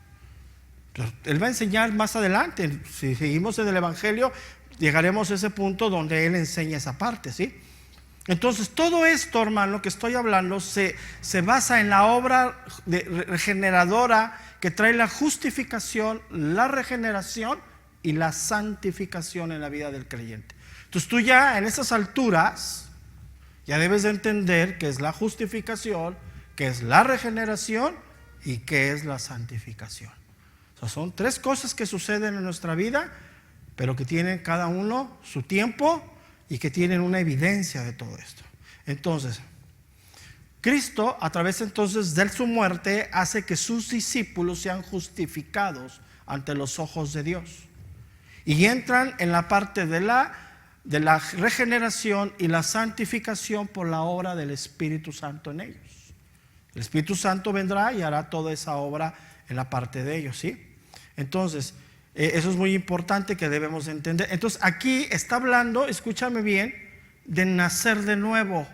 Pero Él va a enseñar más adelante. Si seguimos en el Evangelio, llegaremos a ese punto donde Él enseña esa parte, ¿sí? Entonces todo esto, hermano, que estoy hablando se basa en la obra regeneradora que trae la justificación, la regeneración y la santificación en la vida del creyente. Entonces tú ya en esas alturas ya debes de entender qué es la justificación, qué es la regeneración y qué es la santificación. O sea, son tres cosas que suceden en nuestra vida, pero que tienen cada uno su tiempo y que tienen una evidencia de todo esto. Entonces, Cristo, a través entonces de su muerte, hace que sus discípulos sean justificados ante los ojos de Dios. Y entran en la parte de la regeneración y la santificación por la obra del Espíritu Santo en ellos. El Espíritu Santo vendrá y hará toda esa obra en la parte de ellos, ¿sí? Entonces, eso es muy importante que debemos entender. Entonces, aquí está hablando, escúchame bien, de nacer de nuevo.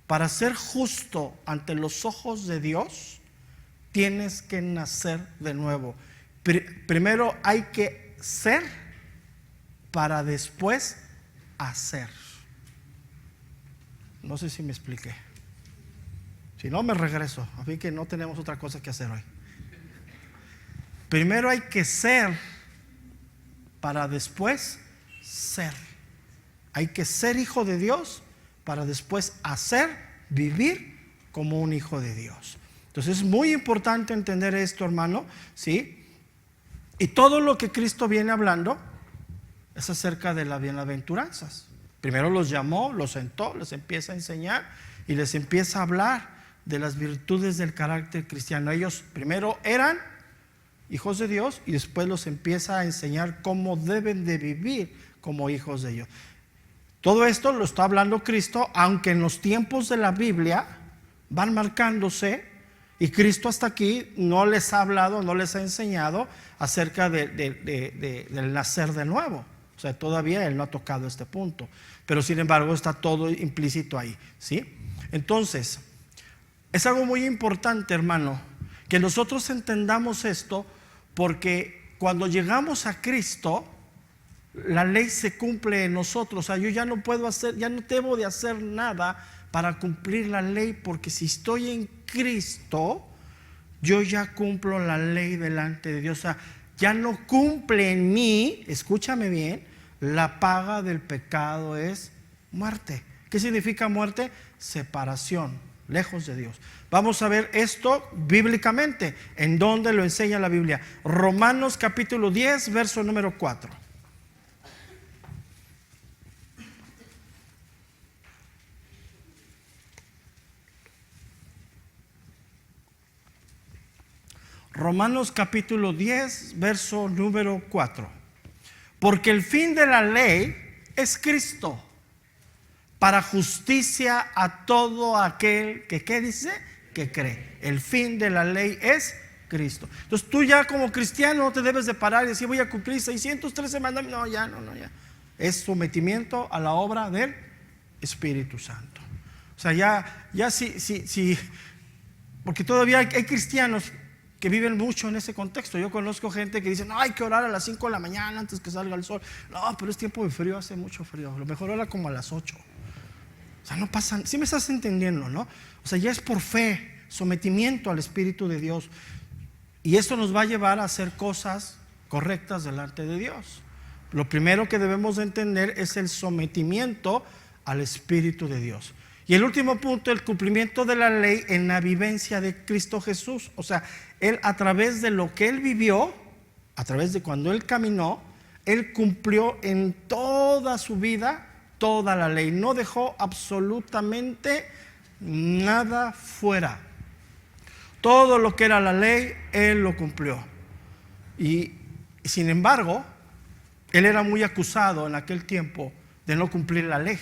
Para ser justo ante los ojos de Dios, tienes que nacer de nuevo. Primero hay que ser para después hacer. No sé si me expliqué. Si no, me regreso. Así que no tenemos otra cosa que hacer hoy. Primero hay que ser para después ser. Hay que ser hijo de Dios para después hacer, vivir como un hijo de Dios. Entonces es muy importante entender esto, hermano, ¿sí? Y todo lo que Cristo viene hablando es acerca de las bienaventuranzas. Primero los llamó, los sentó, les empieza a enseñar y les empieza a hablar de las virtudes del carácter cristiano. Ellos primero eran hijos de Dios y después los empieza a enseñar cómo deben de vivir como hijos de Dios. Todo esto lo está hablando Cristo, aunque en los tiempos de la Biblia van marcándose y Cristo hasta aquí no les ha hablado, no les ha enseñado acerca del nacer de nuevo. O sea, todavía Él no ha tocado este punto, pero sin embargo está todo implícito ahí, ¿sí? Entonces, es algo muy importante, hermano, que nosotros entendamos esto, porque cuando llegamos a Cristo, la ley se cumple en nosotros. O sea, yo ya no puedo hacer, ya no debo de hacer nada para cumplir la ley, porque si estoy en Cristo, yo ya cumplo la ley delante de Dios. O sea, ya no cumple en mí, escúchame bien, la paga del pecado es muerte. ¿Qué significa muerte? Separación, lejos de Dios. Vamos a ver esto bíblicamente. ¿En dónde lo enseña la Biblia? Romanos capítulo 10, verso número 4. Romanos capítulo 10, verso número 4. Porque el fin de la ley es Cristo, para justicia a todo aquel que, ¿qué dice? Que cree. El fin de la ley es Cristo. Entonces tú ya como cristiano no te debes de parar y decir voy a cumplir 613 mandamientos. No, ya. Es sometimiento a la obra del Espíritu Santo. O sea, ya sí, porque todavía hay cristianos que viven mucho en ese contexto. Yo conozco gente que dice, no, hay que orar a las 5 de la mañana antes que salga el sol. No, pero es tiempo de frío, hace mucho frío. Lo mejor ora como a las 8. O sea, no pasa, sí me estás entendiendo, ¿no? O sea, ya es por fe, sometimiento al Espíritu de Dios. Y esto nos va a llevar a hacer cosas correctas delante de Dios. Lo primero que debemos de entender es el sometimiento al Espíritu de Dios. Y el último punto, el cumplimiento de la ley en la vivencia de Cristo Jesús. O sea, Él a través de lo que Él vivió, a través de cuando Él caminó, Él cumplió en toda su vida toda la ley. No dejó absolutamente nada fuera. Todo lo que era la ley, Él lo cumplió. Y sin embargo, Él era muy acusado en aquel tiempo de no cumplir la ley.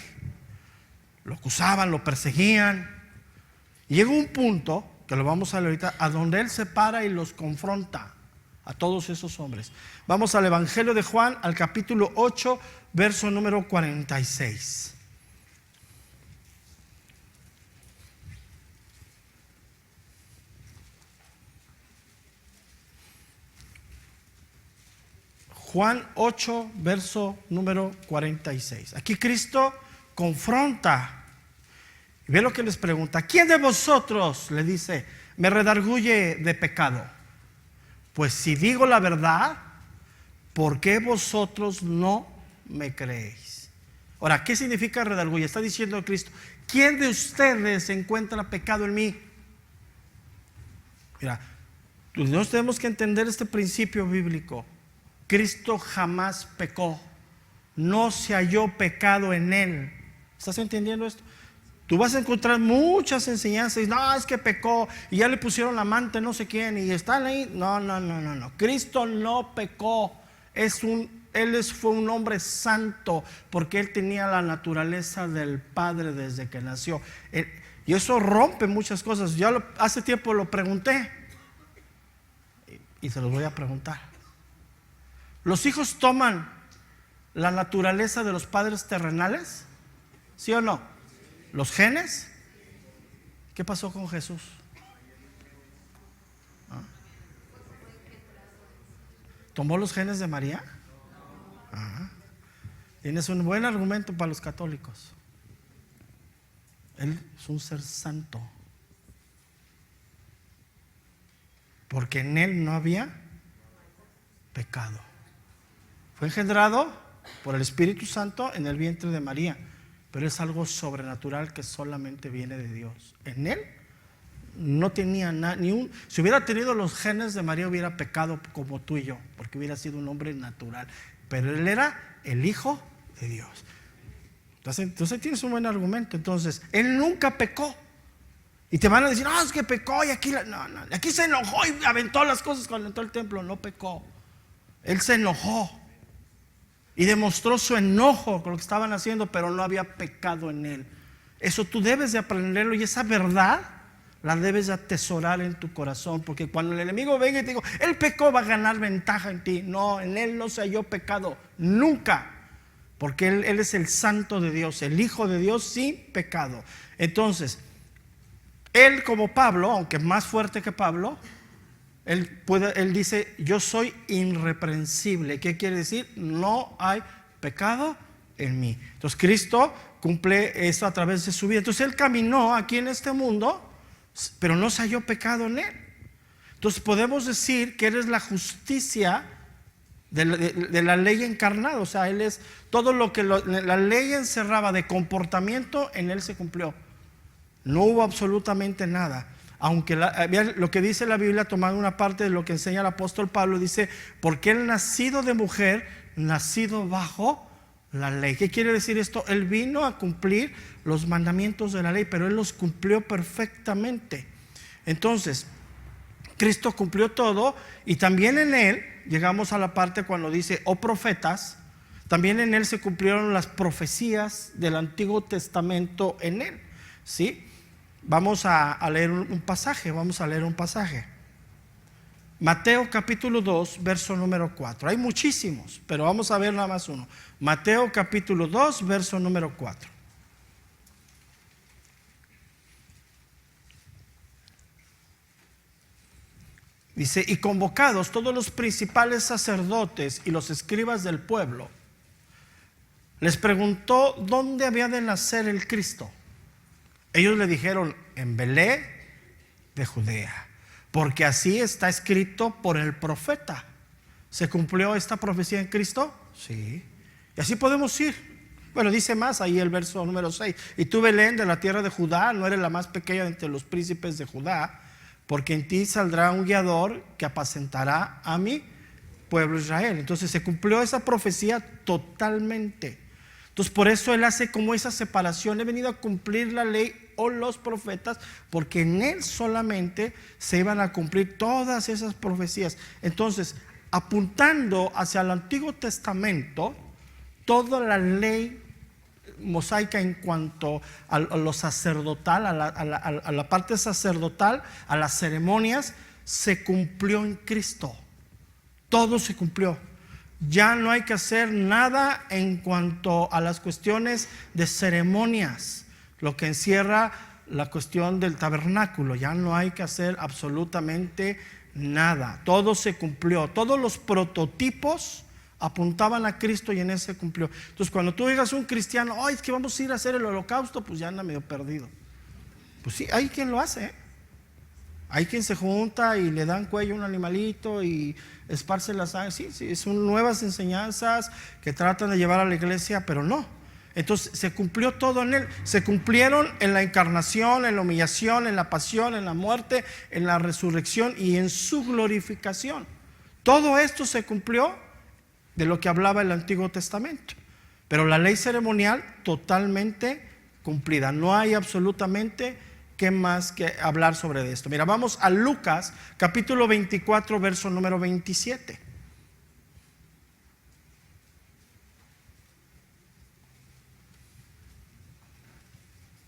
Lo acusaban, lo perseguían. Y llegó un punto, que lo vamos a leer ahorita, a donde Él se para y los confronta a todos esos hombres. Vamos al Evangelio de Juan, al capítulo 8, verso número 46. Juan 8, verso número 46. Aquí Cristo confronta. Y ve lo que les pregunta: ¿quién de vosotros, le dice, me redarguye de pecado? Pues si digo la verdad, ¿por qué vosotros no me creéis? Ahora, ¿qué significa redarguye? Está diciendo Cristo: ¿quién de ustedes encuentra pecado en mí? Mira, nosotros tenemos que entender este principio bíblico. Cristo jamás pecó, no se halló pecado en Él. ¿Estás entendiendo esto? Tú vas a encontrar muchas enseñanzas. No, es que pecó y ya le pusieron la amante no sé quién y están ahí. No. Cristo no pecó. Fue un hombre santo porque Él tenía la naturaleza del Padre desde que nació. Y eso rompe muchas cosas. Hace tiempo lo pregunté y se los voy a preguntar. ¿Los hijos toman la naturaleza de los padres terrenales? ¿Sí o no? ¿Los genes? ¿Qué pasó con Jesús? ¿Ah? ¿Tomó los genes de María? Ah. Tienes un buen argumento para los católicos. Él es un ser santo, porque en Él no había pecado. Fue engendrado por el Espíritu Santo en el vientre de María, pero es algo sobrenatural que solamente viene de Dios. En Él no tenía si hubiera tenido los genes de María, hubiera pecado como tú y yo, porque hubiera sido un hombre natural. Pero Él era el Hijo de Dios. Entonces tienes un buen argumento. Entonces, Él nunca pecó. Y te van a decir: no, es que pecó y aquí aquí se enojó y aventó las cosas cuando entró al templo. No pecó. Él se enojó y demostró su enojo con lo que estaban haciendo, pero no había pecado en Él. Eso tú debes de aprenderlo, y esa verdad la debes de atesorar en tu corazón, porque cuando el enemigo venga y te diga: Él pecó, va a ganar ventaja en ti. No, en Él no se halló pecado, nunca, porque Él es el santo de Dios, el Hijo de Dios sin pecado. Entonces, Él, como Pablo, aunque más fuerte que Pablo, Él dice: yo soy irreprensible. ¿Qué quiere decir? No hay pecado en mí. Entonces Cristo cumple eso a través de su vida. Entonces Él caminó aquí en este mundo, pero no se halló pecado en Él. Entonces podemos decir que Él es la justicia de la ley encarnada. O sea, Él es todo lo que la ley encerraba de comportamiento, en Él se cumplió. No hubo absolutamente nada. Aunque lo que dice la Biblia, tomando una parte de lo que enseña el apóstol Pablo, dice: porque Él, nacido de mujer, nacido bajo la ley. ¿Qué quiere decir esto? Él vino a cumplir los mandamientos de la ley, pero Él los cumplió perfectamente. Entonces, Cristo cumplió todo, y también en Él, llegamos a la parte cuando dice: oh profetas, también en Él se cumplieron las profecías del Antiguo Testamento en Él. ¿Sí? Vamos a leer un pasaje. Mateo capítulo 2, verso número 4. Hay muchísimos, pero vamos a ver nada más uno. Mateo capítulo 2, verso número 4. Dice: y convocados todos los principales sacerdotes y los escribas del pueblo, les preguntó dónde había de nacer el Cristo. Ellos le dijeron: en Belén de Judea, porque así está escrito por el profeta. ¿Se cumplió esta profecía en Cristo? Sí. Y así podemos ir. Bueno, dice más ahí el verso número 6: y tú, Belén, de la tierra de Judá, no eres la más pequeña entre los príncipes de Judá, porque en ti saldrá un guiador que apacentará a mi pueblo Israel. Entonces se cumplió esa profecía totalmente. Entonces por eso Él hace como esa separación. He venido a cumplir la ley o los profetas, porque en él solamente se iban a cumplir todas esas profecías. Entonces, apuntando hacia el Antiguo Testamento, toda la ley mosaica en cuanto a lo sacerdotal, a la parte sacerdotal, a las ceremonias, se cumplió en Cristo. Todo se cumplió. Ya no hay que hacer nada en cuanto a las cuestiones de ceremonias, lo que encierra la cuestión del tabernáculo. Ya no hay que hacer absolutamente nada. Todo se cumplió. Todos los prototipos apuntaban a Cristo y en ese se cumplió. Entonces, cuando tú digas a un cristiano, oh, es que vamos a ir a hacer el holocausto, pues ya anda medio perdido. Pues sí, hay quien lo hace, ¿eh? Hay quien se junta y le dan cuello a un animalito y esparce la sangre. Sí, sí, son nuevas enseñanzas que tratan de llevar a la iglesia, pero no. Entonces se cumplió todo en él. Se cumplieron en la encarnación, en la humillación, en la pasión, en la muerte, en la resurrección y en su glorificación. Todo esto se cumplió de lo que hablaba el Antiguo Testamento. Pero la ley ceremonial totalmente cumplida. No hay absolutamente qué más que hablar sobre esto. Mira, vamos a Lucas capítulo 24, verso número 27.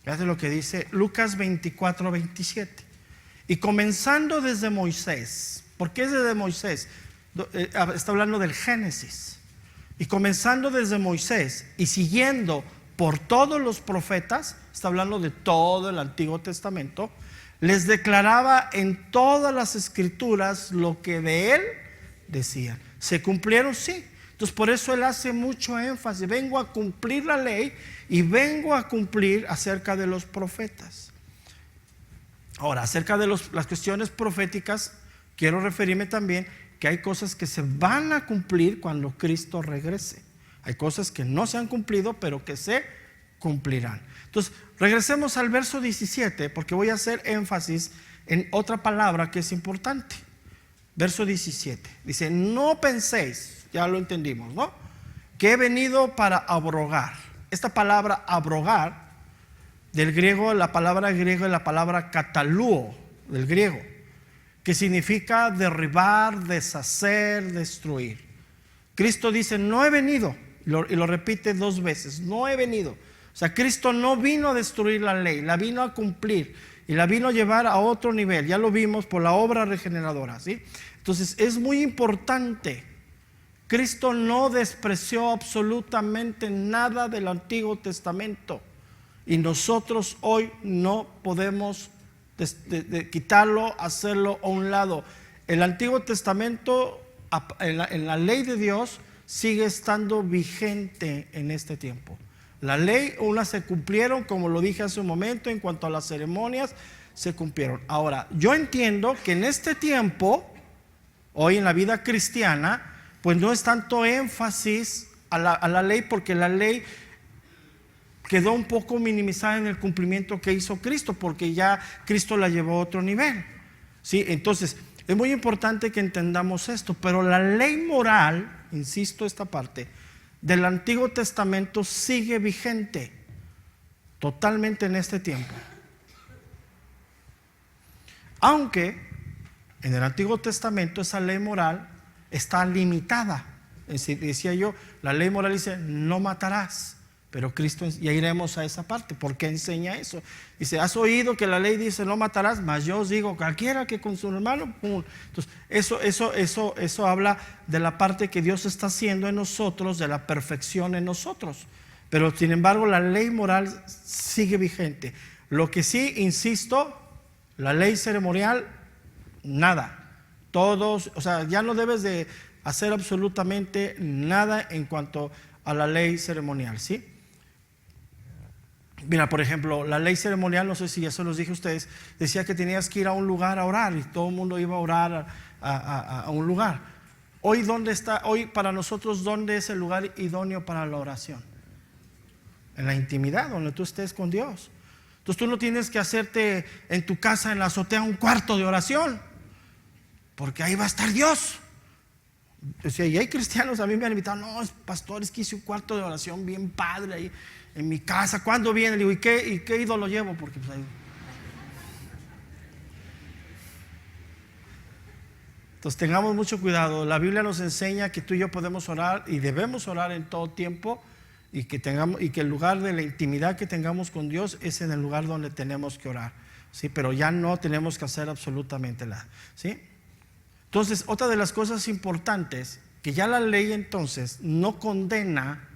Fíjate lo que dice Lucas 24, 27. Y comenzando desde Moisés. ¿Por qué es desde Moisés? Está hablando del Génesis. Y comenzando desde Moisés y siguiendo por todos los profetas, está hablando de todo el Antiguo Testamento, les declaraba en todas las escrituras lo que de él decían. ¿Se cumplieron? Sí. Entonces por eso él hace mucho énfasis: vengo a cumplir la ley y vengo a cumplir acerca de los profetas. Ahora, acerca de las cuestiones proféticas, quiero referirme también que hay cosas que se van a cumplir cuando Cristo regrese. Hay cosas que no se han cumplido, pero que se cumplirán. Entonces, regresemos al verso 17, porque voy a hacer énfasis en otra palabra que es importante. Verso 17, dice: no penséis, ya lo entendimos, ¿no?, que he venido para abrogar. Esta palabra abrogar, del griego, la palabra griega es la palabra katalúo, del griego, que significa derribar, deshacer, destruir. Cristo dice: no he venido, y lo repite dos veces: no he venido. O sea, Cristo no vino a destruir la ley, la vino a cumplir y la vino a llevar a otro nivel. Ya lo vimos por la obra regeneradora, ¿sí? Entonces es muy importante. Cristo no despreció absolutamente nada del Antiguo Testamento, y nosotros hoy no podemos quitarlo, hacerlo a un lado. El Antiguo Testamento en la ley de Dios sigue estando vigente en este tiempo. La ley, unas se cumplieron, como lo dije hace un momento, en cuanto a las ceremonias, se cumplieron. Ahora, yo entiendo que en este tiempo, hoy en la vida cristiana, pues no es tanto énfasis a la ley, porque la ley quedó un poco minimizada en el cumplimiento que hizo Cristo, porque ya Cristo la llevó a otro nivel, ¿sí? Entonces, es muy importante que entendamos esto, pero la ley moral, insisto esta parte, del Antiguo Testamento sigue vigente totalmente en este tiempo. Aunque en el Antiguo Testamento esa ley moral está limitada. Decía yo, la ley moral dice: no matarás. Pero Cristo, ya iremos a esa parte. ¿Por qué enseña eso? Dice: has oído que la ley dice no matarás, mas yo os digo, cualquiera que con su hermano, ¡pum! Entonces eso habla de la parte que Dios está haciendo en nosotros, de la perfección en nosotros. Pero sin embargo la ley moral sigue vigente. Lo que sí, insisto, la ley ceremonial, nada. Todos, o sea, ya no debes de hacer absolutamente nada en cuanto a la ley ceremonial, ¿sí? Mira, por ejemplo, la ley ceremonial, no sé si ya se los dije a ustedes, decía que tenías que ir a un lugar a orar, y todo el mundo iba a orar a un lugar. Hoy, ¿dónde está? Hoy para nosotros, ¿dónde es el lugar idóneo para la oración? En la intimidad, donde tú estés con Dios. Entonces tú no tienes que hacerte en tu casa, en la azotea, un cuarto de oración, porque ahí va a estar Dios. O sea, y hay cristianos, a mí me han invitado, no, pastor, es que hice un cuarto de oración bien padre ahí en mi casa. ¿Cuándo viene? Le digo, ¿y qué ídolo llevo? Porque pues ahí. Entonces tengamos mucho cuidado. La Biblia nos enseña que tú y yo podemos orar y debemos orar en todo tiempo, y que el lugar de la intimidad que tengamos con Dios es en el lugar donde tenemos que orar, ¿sí? Pero ya no tenemos que hacer absolutamente nada, ¿sí? Entonces, otra de las cosas importantes, que ya la ley entonces no condena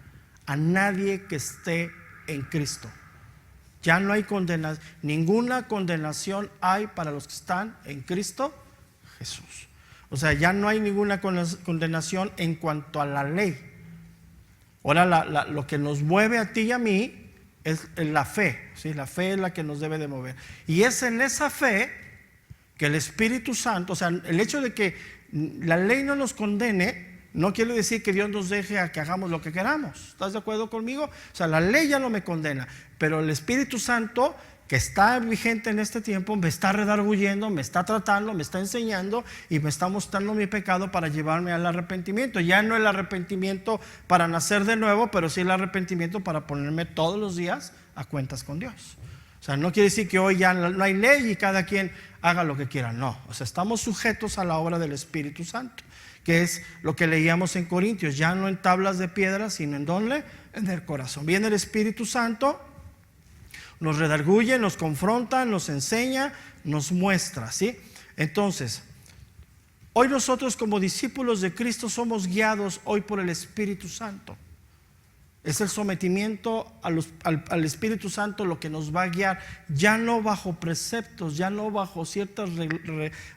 a nadie que esté en Cristo. Ya no hay condenación, ninguna condenación hay para los que están en Cristo Jesús. O sea, ya no hay ninguna condenación en cuanto a la ley. Ahora lo que nos mueve a ti y a mí es la fe, ¿sí? La fe es la que nos debe de mover. Y es en esa fe que el Espíritu Santo, o sea, el hecho de que la ley no nos condene, no quiere decir que Dios nos deje a que hagamos lo que queramos. ¿Estás de acuerdo conmigo? O sea, la ley ya no me condena, pero el Espíritu Santo, que está vigente en este tiempo, me está redarguyendo, me está tratando, me está enseñando y me está mostrando mi pecado para llevarme al arrepentimiento. Ya no el arrepentimiento para nacer de nuevo, pero sí el arrepentimiento para ponerme todos los días a cuentas con Dios. O sea, no quiere decir que hoy ya no hay ley y cada quien haga lo que quiera, no. O sea, estamos sujetos a la obra del Espíritu Santo, que es lo que leíamos en Corintios, ya no en tablas de piedra, sino en ¿dónde? En el corazón. Viene el Espíritu Santo, nos redarguye, nos confronta, nos enseña, nos muestra, ¿sí? Entonces, hoy nosotros como discípulos de Cristo somos guiados hoy por el Espíritu Santo. Es el sometimiento al Espíritu Santo lo que nos va a guiar, ya no bajo preceptos, ya no bajo ciertas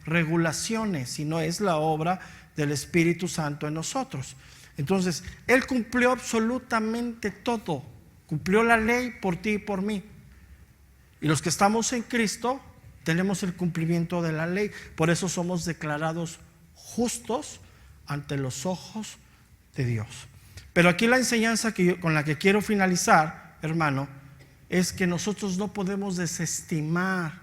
regulaciones, sino es la obra del Espíritu Santo en nosotros. Entonces, Él cumplió absolutamente todo, cumplió la ley por ti y por mí. Y los que estamos en Cristo tenemos el cumplimiento de la ley, por eso somos declarados justos ante los ojos de Dios. Pero aquí la enseñanza con la que quiero finalizar, hermano, es que nosotros no podemos desestimar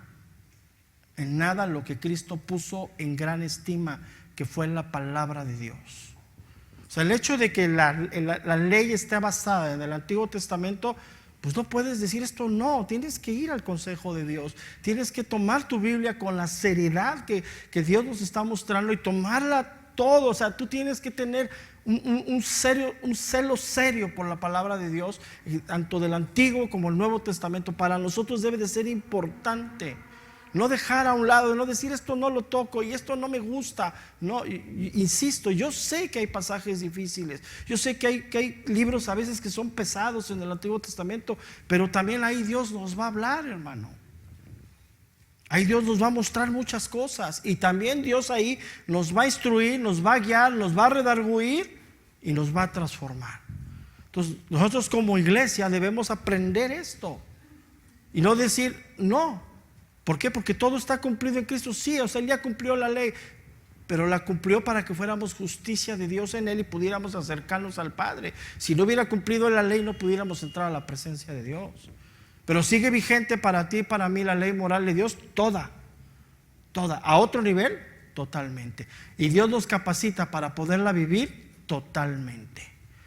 en nada lo que Cristo puso en gran estima, que fue la palabra de Dios. O sea, el hecho de que la ley esté basada en el Antiguo Testamento, pues no puedes decir esto, no, tienes que ir al consejo de Dios, tienes que tomar tu Biblia con la seriedad que Dios nos está mostrando y tomarla todo. O sea, tú tienes que tener un celo serio por la palabra de Dios, tanto del Antiguo como el Nuevo Testamento. Para nosotros debe de ser importante. No dejar a un lado, no decir esto no lo toco y esto no me gusta. No, insisto, yo sé que hay pasajes difíciles, yo sé que hay libros a veces que son pesados en el Antiguo Testamento, pero también ahí Dios nos va a hablar, hermano. Ahí Dios nos va a mostrar muchas cosas, y también Dios ahí nos va a instruir, nos va a guiar, nos va a redarguir y nos va a transformar. Entonces nosotros como iglesia debemos aprender esto y no decir no. ¿Por qué? Porque todo está cumplido en Cristo. Sí, o sea, Él ya cumplió la ley, pero la cumplió para que fuéramos justicia de Dios en Él y pudiéramos acercarnos al Padre. Si no hubiera cumplido la ley, no pudiéramos entrar a la presencia de Dios. Pero sigue vigente para ti y para mí la ley moral de Dios, toda, a otro nivel, totalmente. Y Dios nos capacita para poderla vivir totalmente.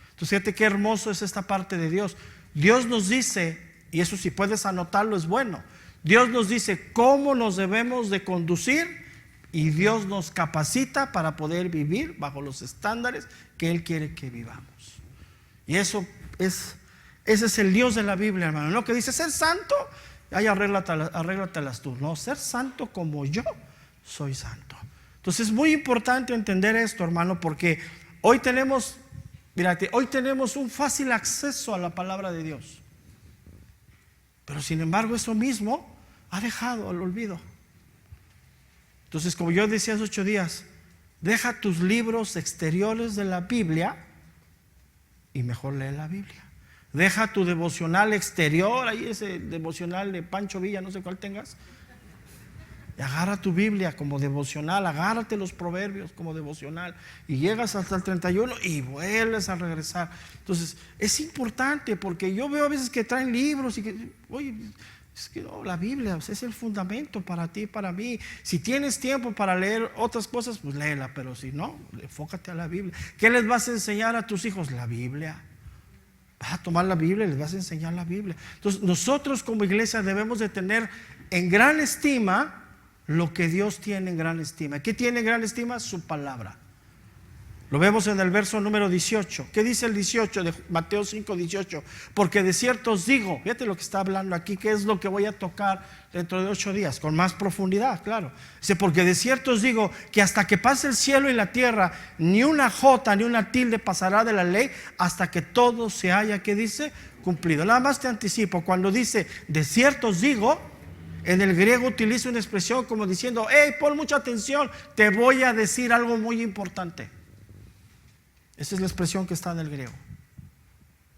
Entonces fíjate qué hermoso es esta parte de Dios. Dios nos dice, y eso si puedes anotarlo es bueno, Dios nos dice cómo nos debemos de conducir, y Dios nos capacita para poder vivir bajo los estándares que Él quiere que vivamos. Y ese es el Dios de la Biblia, hermano. No que dice ser santo, ay, arréglatelas tú. No, ser santo como yo soy santo. Entonces es muy importante entender esto, hermano, porque hoy tenemos un fácil acceso a la palabra de Dios. Pero sin embargo eso mismo ha dejado al olvido. Entonces, como yo decía hace 8 días, deja tus libros exteriores de la Biblia y mejor lee la Biblia. Deja tu devocional exterior, ahí ese devocional de Pancho Villa, no sé cuál tengas, y agarra tu Biblia como devocional, agárrate los proverbios como devocional, y llegas hasta el 31 y vuelves a regresar. Entonces es importante, porque yo veo a veces que traen libros y que, oye, Es que no, la Biblia es el fundamento para ti y para mí. Si tienes tiempo para leer otras cosas, pues léela, pero si no, enfócate a la Biblia. ¿Qué les vas a enseñar a tus hijos? La Biblia. Vas a tomar la Biblia y les vas a enseñar la Biblia. Entonces nosotros como iglesia debemos de tener en gran estima lo que Dios tiene en gran estima. ¿Qué tiene en gran estima? Su palabra. Lo vemos en el verso número 18. ¿Qué dice el 18 de Mateo 5, 18? Porque de cierto os digo, fíjate lo que está hablando aquí, que es lo que voy a tocar dentro de 8 días, con más profundidad, claro. Dice, porque de cierto os digo que hasta que pase el cielo y la tierra, ni una jota ni una tilde pasará de la ley hasta que todo se haya, ¿qué dice? Cumplido. Nada más te anticipo, cuando dice de cierto os digo, en el griego utiliza una expresión como diciendo, hey, pon mucha atención, te voy a decir algo muy importante. Esa es la expresión que está en el griego.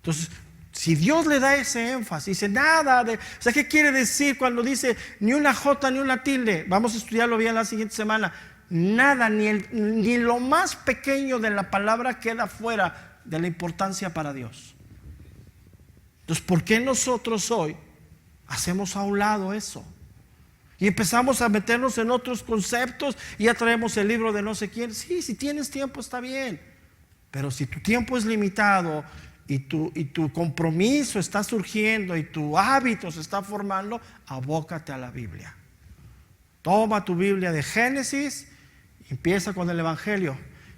Entonces, si Dios le da ese énfasis, dice nada de, o sea, ¿qué quiere decir cuando dice ni una jota ni una tilde? Vamos a estudiarlo bien la siguiente semana. Nada, ni lo más pequeño de la palabra queda fuera de la importancia para Dios. Entonces, ¿por qué nosotros hoy hacemos a un lado eso? Y empezamos a meternos en otros conceptos y ya traemos el libro de no sé quién. Sí, si tienes tiempo está bien. Pero si tu tiempo es limitado y tu compromiso está surgiendo y tu hábito se está formando, abócate a la Biblia. Toma tu Biblia de Génesis, empieza con el Evangelio.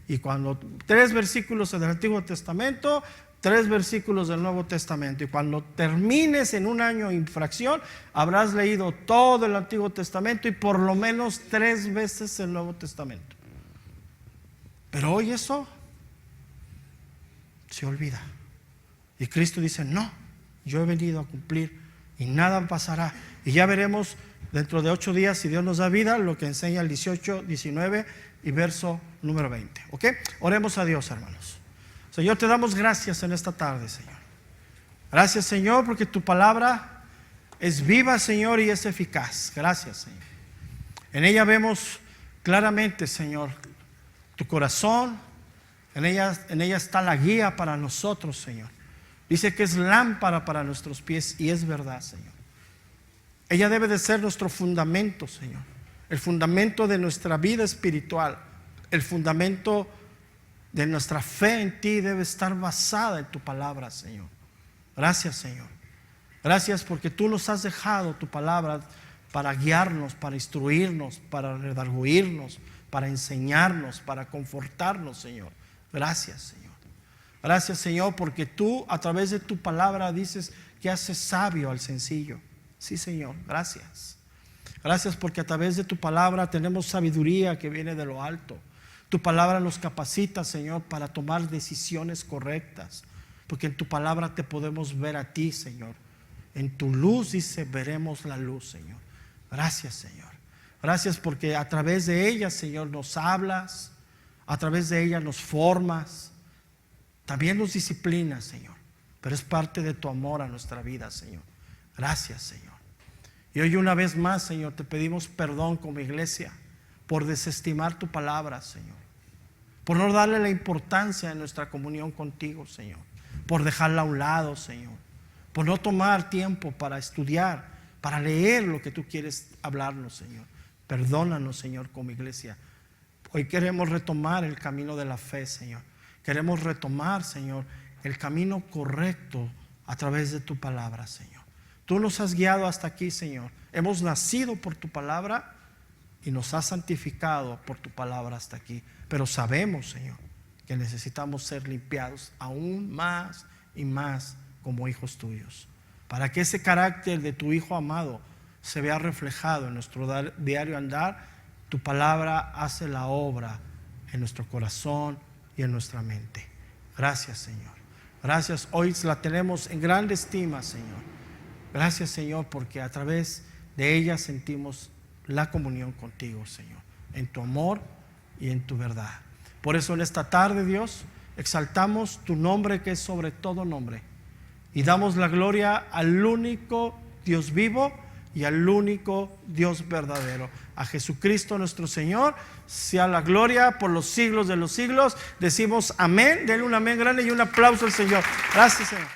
Y cuando 3 versículos del Antiguo Testamento, 3 versículos del Nuevo Testamento. Y cuando termines en un año infracción, habrás leído todo el Antiguo Testamento y por lo menos 3 veces el Nuevo Testamento. Pero hoy eso se olvida. Y Cristo dice, no, yo he venido a cumplir y nada pasará. Y ya veremos dentro de 8 días, si Dios nos da vida, lo que enseña el 18, 19 y verso número 20. ¿Ok? Oremos a Dios, hermanos. Señor, te damos gracias en esta tarde, Señor. Gracias, Señor, porque tu palabra es viva, Señor, y es eficaz. Gracias, Señor. En ella vemos claramente, Señor, tu corazón. En ella está la guía para nosotros, Señor. Dice que es lámpara para nuestros pies y es verdad, Señor. Ella debe de ser nuestro fundamento, Señor. El fundamento de nuestra vida espiritual. El fundamento de nuestra fe en ti debe estar basada en tu palabra, Señor. Gracias, Señor. Gracias porque tú nos has dejado tu palabra para guiarnos, para instruirnos, para redarguirnos, para enseñarnos, para confortarnos, Señor. Gracias, Señor. Gracias, Señor, porque tú a través de tu palabra dices que haces sabio al sencillo. Sí, Señor, gracias. Gracias porque a través de tu palabra tenemos sabiduría que viene de lo alto. Tu palabra nos capacita, Señor, para tomar decisiones correctas. Porque en tu palabra te podemos ver a ti, Señor. En tu luz, dice, veremos la luz, Señor. Gracias, Señor. Gracias porque a través de ella, Señor, nos hablas. A través de ella nos formas. También nos disciplinas, Señor. Pero es parte de tu amor a nuestra vida, Señor. Gracias, Señor. Y hoy una vez más, Señor, te pedimos perdón como iglesia por desestimar tu palabra, Señor. Por no darle la importancia a nuestra comunión contigo, Señor. Por dejarla a un lado, Señor. Por no tomar tiempo para estudiar, para leer lo que tú quieres hablarnos, Señor. Perdónanos, Señor, como iglesia. Hoy queremos retomar el camino de la fe, Señor. Queremos retomar, Señor, el camino correcto a través de tu palabra, Señor. Tú nos has guiado hasta aquí, Señor. Hemos nacido por tu palabra y nos has santificado por tu palabra hasta aquí. Pero sabemos, Señor, que necesitamos ser limpiados aún más y más como hijos tuyos. Para que ese carácter de tu Hijo amado se vea reflejado en nuestro diario andar, tu palabra hace la obra en nuestro corazón y en nuestra mente. Gracias, Señor. Gracias. Hoy la tenemos en grande estima, Señor. Gracias, Señor, porque a través de ella sentimos la comunión contigo, Señor, en tu amor y en tu verdad. Por eso en esta tarde, Dios, exaltamos tu nombre que es sobre todo nombre y damos la gloria al único Dios vivo y al único Dios verdadero, a Jesucristo nuestro Señor. Sea la gloria por los siglos de los siglos. Decimos amén. Denle un amén grande y un aplauso al Señor. Gracias, Señor.